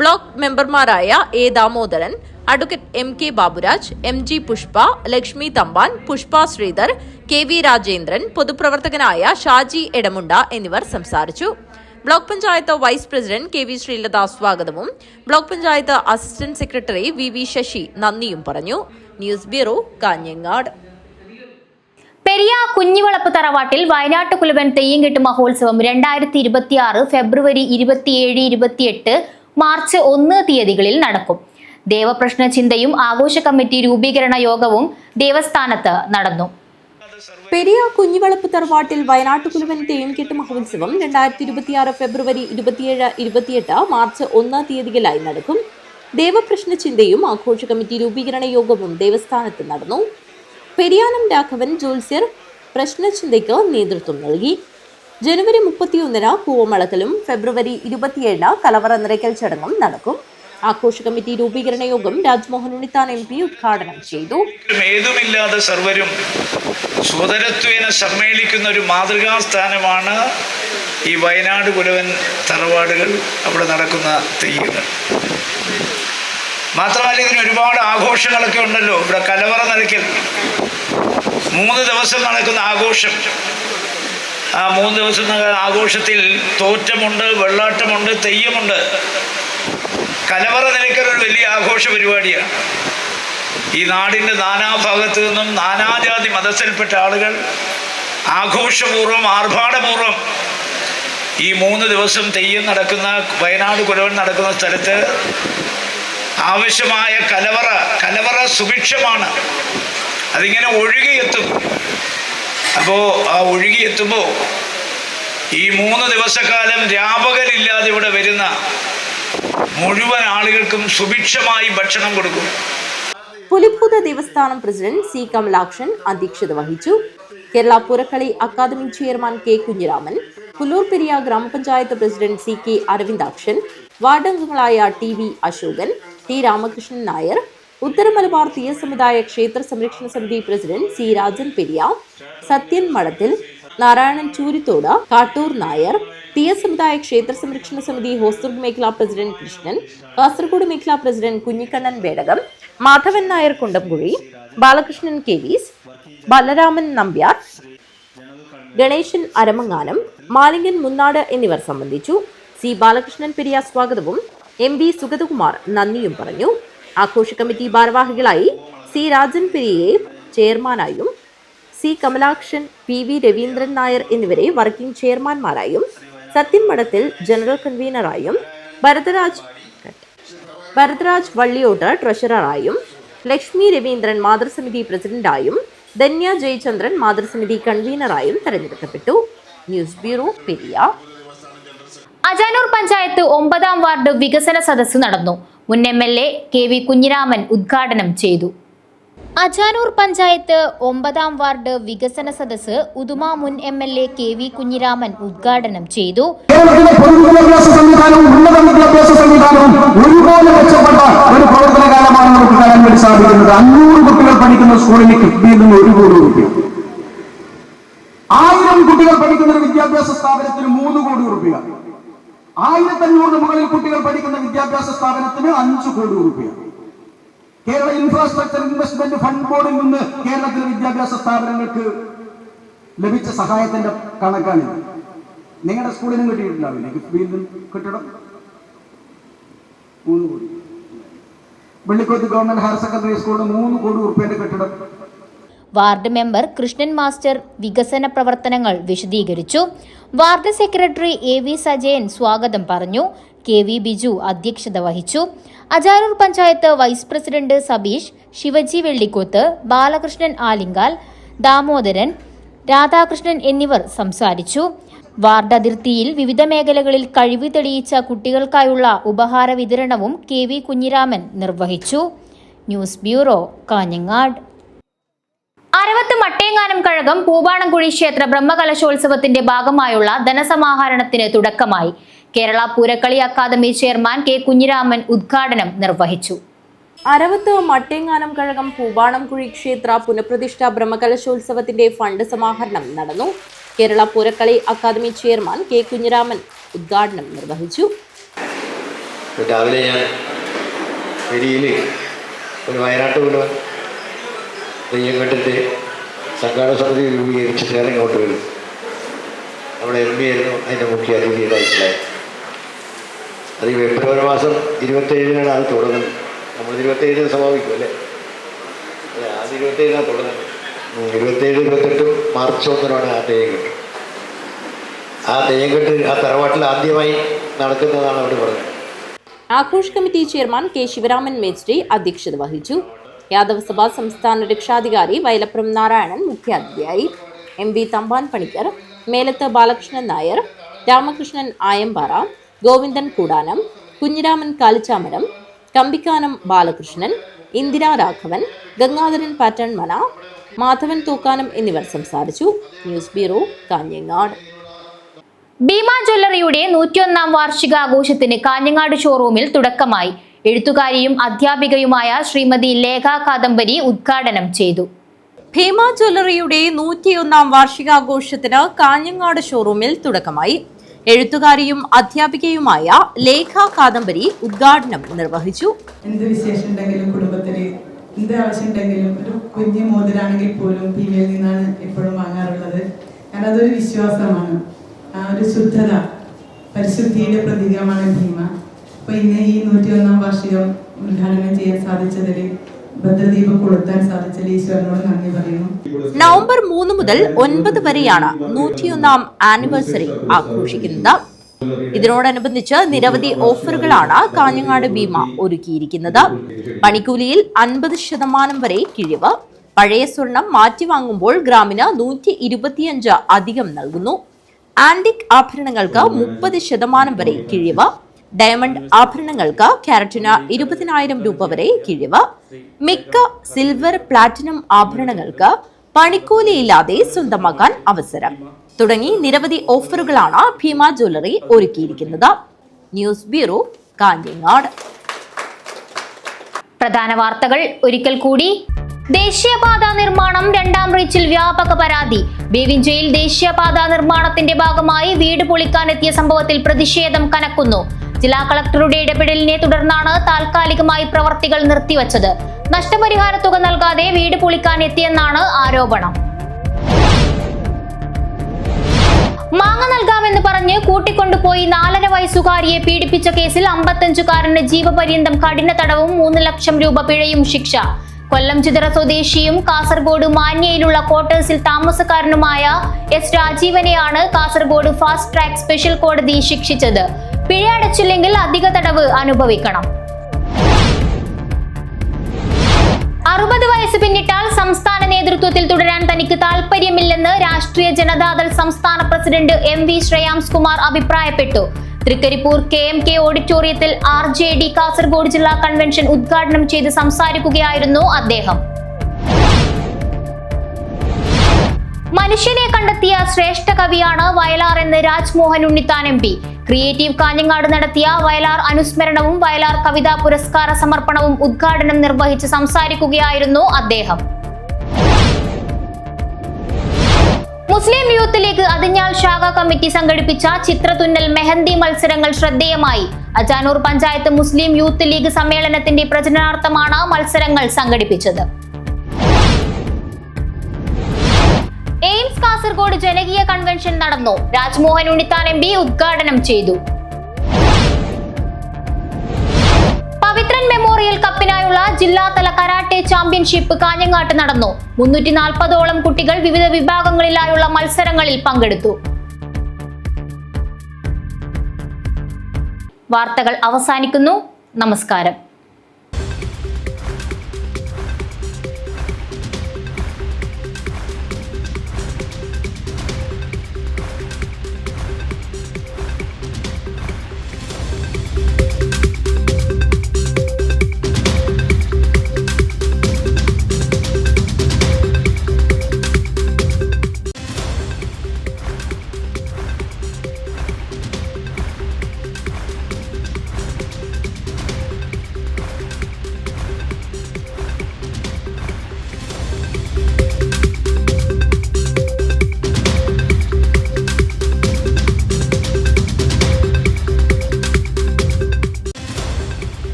block മെമ്പർമാരായ A Damodaran, advocate MK Baburaj, MG Pushpa, Lakshmi Thampan, Pushpa Sreedhar, KV Rajendran, പൊതുപ്രവർത്തകനായ ഷാജി എടമുണ്ട എന്നിവർ സംസാരിച്ചു. Block panchayat vice president KV Sreelatha സ്വാഗതവും block panchayat assistant secretary VV Sasi നന്ദിയും പറഞ്ഞു. News bureau, Kanhangad. പെരിയ കുഞ്ഞിവളപ്പ് തറവാട്ടിൽ വയനാട്ട് കുലവൻ തെയ്യംകെട്ട് മഹോത്സവം 2026 ഫെബ്രുവരി 27, 28, മാർച്ച് 1 തീയതികളിൽ നടക്കും. ദേവപ്രശ്ന ചിന്തയും ആഘോഷ കമ്മിറ്റി രൂപീകരണ യോഗവും ദേവസ്ഥാനത്ത് നടന്നു. പെരിയ കുഞ്ഞിവളപ്പ് തറവാട്ടിൽ വയനാട്ടുകുലവൻ തെയ്യംകെട്ട് മഹോത്സവം 2026 ഫെബ്രുവരി 27, 28, മാർച്ച് 1 തീയതികളിലായി നടക്കും. ദേവപ്രശ്ന ചിന്തയും ആഘോഷ കമ്മിറ്റി രൂപീകരണ യോഗവും ദേവസ്ഥാനത്ത് നടന്നു. പെരിയാനം രാഘവൻ ജ്യോത്സ്യർ പ്രശ്നചിന്തയ്ക്ക് നേതൃത്വം നൽകി. ജനുവരി 31 പൂവമളക്കലും ഫെബ്രുവരി 27 കലവറ നിറയ്ക്കൽ ചടങ്ങും നടക്കും. ആഘോഷ കമ്മിറ്റി രൂപീകരണ യോഗം രാജ്മോഹൻ ഉണ്ണിത്താൻ MP ഉദ്ഘാടനം ചെയ്തു. ഏതുമില്ലാതെ സർവരും സ്വതരത്വേന സമ്മേളിക്കുന്ന ഒരു മാതൃകാ സ്ഥാനമാണ് ഈ വയനാട് കുലവൻ തറവാടുകൾ, അവിടെ നടക്കുന്ന തെയ്യങ്ങൾ. മാത്രമല്ല ഇതിന് ഒരുപാട് ആഘോഷങ്ങളൊക്കെ ഉണ്ടല്ലോ. ഇവിടെ കലവറ നിറയ്ക്കൽ 3 ദിവസം നടക്കുന്ന ആഘോഷം. ആ 3 ദിവസം ആഘോഷത്തിൽ തോറ്റമുണ്ട്, വെള്ളാട്ടമുണ്ട്, തെയ്യമുണ്ട്. കലവറ നിലയ്ക്കൽ ഒരു വലിയ ആഘോഷ പരിപാടിയാണ്. ഈ നാടിൻ്റെ നാനാഭാഗത്തു നിന്നും നാനാജാതി മതത്തിൽപ്പെട്ട ആളുകൾ ആഘോഷപൂർവ്വം ആർഭാടപൂർവ്വം ഈ 3 ദിവസം തെയ്യം നടക്കുന്ന വയനാട് കുരവൻ നടക്കുന്ന സ്ഥലത്ത് ആവശ്യമായ കലവറ സുഭിക്ഷമാണ്. അതിങ്ങനെ ഒഴുകിയെത്തും. അപ്പോൾ ആ ഒഴുകിയെത്തുമ്പോൾ ഈ 3 ദിവസക്കാലം രാപകലില്ലാതെ ഇവിടെ വരുന്ന മുഴുവൻ ആളുകൾക്കും സുഭിക്ഷമായി ഭക്ഷണം കൊടുക്കും. പുലിഭൂത ദേവസ്ഥാനം പ്രസിഡന്റ് സി കമലാക്ഷൻ അധ്യക്ഷത വഹിച്ചു. Kerala Poorakkali academy chairman K Kunhiraman, Pullur Periya ഗ്രാമപഞ്ചായത്ത് പ്രസിഡന്റ് സി കെ അരവിന്ദാക്ഷൻ, വാർഡംഗങ്ങളായ T V Ashokan, T Ramakrishnan Nair, ഉത്തര മലബാർ തീയ സമുദായ ക്ഷേത്ര സംരക്ഷണ സമിതി പ്രസിഡന്റ് സി രാജൻ പെരിയ, സത്യൻ മഠത്തിൽ, നാരായണൻ ചൂരിത്തോട്, കാട്ടൂർ നായർ, തീയ സമുദായ ക്ഷേത്ര സംരക്ഷണ സമിതി ഹോസ്ദുർഗ് മേഖലാ പ്രസിഡന്റ് കൃഷ്ണൻ, കാസർഗോഡ് മേഖലാ പ്രസിഡന്റ് കുഞ്ഞിക്കണ്ണൻ വേടകം, മാധവൻ നായർ കുണ്ടംകുഴി, ബാലകൃഷ്ണൻ കെ വീസ്, ബലരാമൻ നമ്പ്യാർ, ഗണേശൻ അരമങ്ങാനം, മാലിംഗൻ മുന്നാട് എന്നിവർ സംബന്ധിച്ചു. സി ബാലകൃഷ്ണൻ പെരിയ സ്വാഗതവും എം ബി സുഗതകുമാർ നന്ദിയും പറഞ്ഞു. ആഘോഷ കമ്മിറ്റി ഭാരവാഹികളായി സി രാജൻ പെരിയയെ ചെയർമാനായും C Kamalakshan, P V Raveendran Nair എന്നിവരെ വർക്കിംഗ് ചെയർമാൻമാരായും, സത്യൻ മഠത്തിൽ ജനറൽ കൺവീനറായും, ഭരദ്രാജ് വള്ളിയോട്ട് ട്രഷററായും, ലക്ഷ്മി രവീന്ദ്രൻ മാതൃസമിതി പ്രസിഡന്റായും, ധന്യ ജയചന്ദ്രൻ മാതൃസമിതി കൺവീനറായും തെരഞ്ഞെടുക്കപ്പെട്ടു. News bureau, Periya. അജാനൂർ പഞ്ചായത്ത് 9ാം വാർഡ് വികസന സദസ്സ് നടന്നു. മുൻ MLA കെ വി കുഞ്ഞിരാമൻ ഉദ്ഘാടനം ചെയ്തു. അജാനൂർ പഞ്ചായത്ത് 9ാം വാർഡ് വികസന സദസ്സ് ഉദുമ മുൻ MLA കെ വി കുഞ്ഞിരാമൻ ഉദ്ഘാടനം ചെയ്തു. കേരളത്തിലെ പൊതുവിദ്യാഭ്യാസ സംവിധാനവും ഉന്നത വിദ്യാഭ്യാസ സംവിധാനവും ഒരുപോലെ മെച്ചപ്പെട്ട ഒരു പ്രവർത്തന കാലമാണ് നമുക്ക് കാണാൻ വേണ്ടി സാധിക്കുന്നത്. 500 കുട്ടികൾ പഠിക്കുന്ന സ്കൂളിന് കിഫ്ബിയിൽ നിന്ന് 1 കോടി രൂപ, 1000 കുട്ടികൾ പഠിക്കുന്ന ഒരു വിദ്യാഭ്യാസ സ്ഥാപനത്തിന് 3 കോടി രൂപ, 1500 മുകളിൽ കുട്ടികൾ പഠിക്കുന്ന വിദ്യാഭ്യാസ സ്ഥാപനത്തിന് 5 കോടി രൂപ. കേരള ഇൻഫ്രാസ്ട്രക്ചർ ഇൻവെസ്റ്റ്മെന്റ് ഫണ്ട് ബോർഡിൽ നിന്ന് കേരളത്തിലെ വിദ്യാഭ്യാസ സ്ഥാപനങ്ങൾക്ക് ലഭിച്ച സഹായത്തിന്റെ കണക്കാണ്. നിങ്ങളുടെ സ്കൂളിനും കിട്ടിയിട്ടുണ്ടാവില്ലേ കിഫ്ബിയിൽ നിന്ന് കെട്ടിടം? 3 കോടി. വെള്ളിക്കോത്ത് ഗവൺമെന്റ് ഹയർ സെക്കൻഡറി സ്കൂളിന് 3 കോടി രൂപയുടെ കെട്ടിടം. വാർഡ് മെമ്പർ കൃഷ്ണൻ മാസ്റ്റർ വികസന പ്രവർത്തനങ്ങൾ വിശദീകരിച്ചു. Ward secretary A V Sajayan സ്വാഗതം പറഞ്ഞു. കെ വി ബിജു അധ്യക്ഷത വഹിച്ചു. അജാനൂർ പഞ്ചായത്ത് വൈസ് പ്രസിഡന്റ് സബീഷ്, ശിവജി വെള്ളിക്കോത്ത്, ബാലകൃഷ്ണൻ ആലിങ്കാൽ, ദാമോദരൻ, രാധാകൃഷ്ണൻ എന്നിവർ സംസാരിച്ചു. വാർഡ് അതിർത്തിയിൽ വിവിധ മേഖലകളിൽ കഴിവ് തെളിയിച്ച കുട്ടികൾക്കായുള്ള ഉപഹാര വിതരണവും കെ വി കുഞ്ഞിരാമൻ നിർവഹിച്ചു. News bureau, Kanhangad. അരവത്ത് മട്ടേങ്ങാനം കഴകം പൂവാണംകുഴി ക്ഷേത്ര ബ്രഹ്മകലശോത്സവത്തിന്റെ ഭാഗമായുള്ള ധനസമാഹരണത്തിന് തുടക്കമായി. Kerala Poorakkali academy chairman K Kunhiraman ഉദ്ഘാടനം നിർവഹിച്ചു. അരവത്ത് മട്ടേങ്ങാനം കഴകം പൂവാണംകുഴി ക്ഷേത്ര പുനഃപ്രതിഷ്ഠ ബ്രഹ്മകലശോത്സവത്തിന്റെ ഫണ്ട് സമാഹരണം നടന്നു. Kerala Poorakkali academy chairman K Kunhiraman ഉദ്ഘാടനം നിർവഹിച്ചു. രാവിലെ ഞാൻ പെരിയയിൽ ഒരു വയനാട്ട് മുഴുവൻ തെയ്യംകെട്ടിൻ്റെ സംഘാടക സമിതി രൂപീകരിച്ച് ചേരങ്ങോട്ട് വരും. നമ്മുടെ MB ആയിരുന്നു അതിൻ്റെ മുഖ്യ അതിഥിയായിട്ടുള്ളത്. അത് ഫെബ്രുവരി മാസം 27-നാണ് അത് തുടങ്ങുന്നത്. നമ്മൾ 27 സമാപിക്കും അല്ലേ? അത് 27-നാണ് തുടങ്ങുന്നത്. 27, 28 മാർച്ച് 1-നാണ് ആ തെയ്യംകെട്ട്. ആ തെയ്യംകെട്ട് ആ തറവാട്ടിൽ ആദ്യമായി നടക്കുന്നതാണ് അവർ പറഞ്ഞത്. ആഘോഷ കമ്മിറ്റി ചെയർമാൻ കെ ശിവരാമൻ മേസ്ത്രി അധ്യക്ഷത വഹിച്ചു. യാദവ് സഭ സംസ്ഥാന രക്ഷാധികാരി വയലപ്പുറം നാരായണൻ മുഖ്യാതിഥിയായി. MV തമ്പാൻ പണിക്കർ, മേലത്ത് ബാലകൃഷ്ണൻ നായർ, രാമകൃഷ്ണൻ ആയമ്പാറ, ഗോവിന്ദൻ കൂടാനം, കുഞ്ഞിരാമൻ കാലിച്ചാമരം, കമ്പിക്കാനം ബാലകൃഷ്ണൻ, ഇന്ദിരാ രാഘവൻ, ഗംഗാധരൻ പാറ്റൺമന, മാധവൻ തൂക്കാനം എന്നിവർ സംസാരിച്ചു. News bureau, Kanhangad. ഭീമ ജ്വല്ലറിയുടെ 101ാം വാർഷികാഘോഷത്തിന് കാഞ്ഞങ്ങാട് ഷോറൂമിൽ തുടക്കമായി. എഴുത്തുകാരിയും അധ്യാപികയുമായ ശ്രീമതി ലേഖ കാദംബരി ഉദ്ഘാടനം ചെയ്തു. ഭീമ ജ്വല്ലറിയുടെ 101ാം വാർഷികാഘോഷത്തിന് കാഞ്ഞങ്ങാട് ഷോറൂമിൽ തുടക്കമായി. എഴുത്തുകാരിയും അധ്യാപികയുമായ ലേഖ കാദംബരി ഉദ്ഘാടനം നിർവഹിച്ചു. എന്ത് വിശേഷം ഉണ്ടെങ്കിലും കുടുംബത്തിന് എന്ത് ആവശ്യം ഉണ്ടെങ്കിലും ഒരു കുഞ്ഞു മോതിരാണെങ്കിൽ പോലും ഭീമയിൽ നിന്നാണ് എപ്പോഴും വാങ്ങാറുള്ളത്. കാരണം അതൊരു വിശ്വാസമാണ്. ആ ഒരു ശുദ്ധത, പരിശുദ്ധിയുടെ പ്രതീകമാണ് ഭീമ. അപ്പോൾ ഇന്ന് ഈ 101ാം വാർഷികം ഉദ്ഘാടനം ചെയ്യാൻ സാധിച്ചതിൽ ഭദ്രദീപം കൊളുത്താൻ സാധിച്ചതിൽ ഈശ്വരനോട് നന്ദി പറയുന്നു. നവംബർ 3 മുതൽ 9 വരെയാണ് 101ാം ആനിവേഴ്സറി ആഘോഷിക്കുന്നത്. ഇതിനോടനുബന്ധിച്ച് നിരവധി ഓഫറുകളാണ് കാഞ്ഞങ്ങാട് ഭീമ ഒരുക്കിയിരിക്കുന്നത്. പണിക്കൂലിയിൽ 50% വരെ കിഴിവ്. പഴയ സ്വർണം മാറ്റിവാങ്ങുമ്പോൾ ഗ്രാമിന് 125 അധികം നൽകുന്നു. ആന്റിക് ആഭരണങ്ങൾക്ക് 30% വരെ കിഴിവ്. ഡയമണ്ട് ആഭരണങ്ങൾക്ക് ക്യാരറ്റിന് 20,000 രൂപ വരെ കിഴിവ്. മിക്ക സിൽവർ പ്ലാറ്റിനം ആഭരണങ്ങൾക്ക് പണിക്കൂലിയില്ലാതെ സ്വന്തമാക്കാൻ അവസരം തുടങ്ങി നിരവധി ഓഫറുകളാണ് ഭീമ ജ്വല്ലറി ഒരുക്കിയിരിക്കുന്നത്. News bureau, Kanhangad. പ്രധാന വാർത്തകൾ ഒരിക്കൽ കൂടി. ദേശീയപാത നിർമ്മാണം 2ാം റീച്ചിൽ വ്യാപക പരാതി. ബേവിഞ്ചയിൽ ദേശീയപാത നിർമ്മാണത്തിന്റെ ഭാഗമായി വീട് പൊളിക്കാനെത്തിയ സംഭവത്തിൽ പ്രതിഷേധം കനക്കുന്നു. ജില്ലാ കളക്ടറുടെ ഇടപെടലിനെ തുടർന്നാണ് താൽക്കാലികമായി പ്രവർത്തികൾ നിർത്തിവച്ചത്. നഷ്ടപരിഹാര തുക നൽകാതെ വീട് പൊളിക്കാൻ എത്തിയെന്നാണ് ആരോപണം. മാങ്ങ നൽകാമെന്ന് പറഞ്ഞ് കൂട്ടിക്കൊണ്ടുപോയി 4.5 വയസ്സുകാരിയെ പീഡിപ്പിച്ച കേസിൽ 55-കാരന് ജീവപര്യന്തം കഠിന തടവും 3 ലക്ഷം രൂപ പിഴയും ശിക്ഷ. കൊല്ലം ചിതറ സ്വദേശിയും കാസർഗോഡ് മാന്യയിലുള്ള ക്വാർട്ടേഴ്സിൽ താമസക്കാരനുമായ എസ് രാജീവനെയാണ് കാസർഗോഡ് ഫാസ്റ്റ് ട്രാക്ക് സ്പെഷ്യൽ കോടതി ശിക്ഷിച്ചത്. പിഴ അടച്ചില്ലെങ്കിൽ അധിക തടവ് അനുഭവിക്കണം. 60 വയസ്സ് പിന്നിട്ടാൽ സംസ്ഥാന നേതൃത്വത്തിൽ തുടരാൻ തനിക്ക് താൽപര്യമില്ലെന്ന് രാഷ്ട്രീയ ജനതാദൾ സംസ്ഥാന പ്രസിഡന്റ് MV ശ്രേയാംസ് കുമാർ അഭിപ്രായപ്പെട്ടു. തൃക്കരിപ്പൂർ KMK ഓഡിറ്റോറിയത്തിൽ RJD കാസർഗോഡ് ജില്ലാ കൺവെൻഷൻ ഉദ്ഘാടനം ചെയ്ത് സംസാരിക്കുകയായിരുന്നു അദ്ദേഹം. മനുഷ്യനെ കണ്ടെത്തിയ ശ്രേഷ്ഠ കവിയാണ് വയലാർ എന്ന് രാജ്മോഹൻ ഉണ്ണിത്താൻ MP. ക്രിയേറ്റീവ് കാഞ്ഞങ്ങാട് നടത്തിയ വയലാർ അനുസ്മരണവും വയലാർ കവിതാ പുരസ്കാര സമർപ്പണവും ഉദ്ഘാടനം നിർവഹിച്ച് സംസാരിക്കുകയായിരുന്നു അദ്ദേഹം. മുസ്ലിം യൂത്ത് ലീഗ് അതിഞ്ഞാൽ ശാഖ കമ്മിറ്റി സംഘടിപ്പിച്ച ചിത്രതുന്നൽ മെഹന്തി മത്സരങ്ങൾ ശ്രദ്ധേയമായി. Ajanur panchayat Muslim youth league സമ്മേളനത്തിന്റെ പ്രചരണാർത്ഥമാണ് മത്സരങ്ങൾ സംഘടിപ്പിച്ചത്. എയിംസ് കാസർഗോഡ് ജനകീയ കൺവെൻഷൻ നടന്നു. രാജ്മോഹൻ ഉണ്ണിത്താൻ MP ഉദ്ഘാടനം ചെയ്തു. പവിത്രൻ മെമ്മോറിയൽ കപ്പിനായുള്ള ജില്ലാതല കരാട്ടെ ചാമ്പ്യൻഷിപ്പ് കാഞ്ഞങ്ങാട്ട് നടന്നു. 340ഓളം കുട്ടികൾ വിവിധ വിഭാഗങ്ങളിലായുള്ള മത്സരങ്ങളിൽ പങ്കെടുത്തു. വാർത്തകൾ അവസാനിക്കുന്നു. നമസ്കാരം.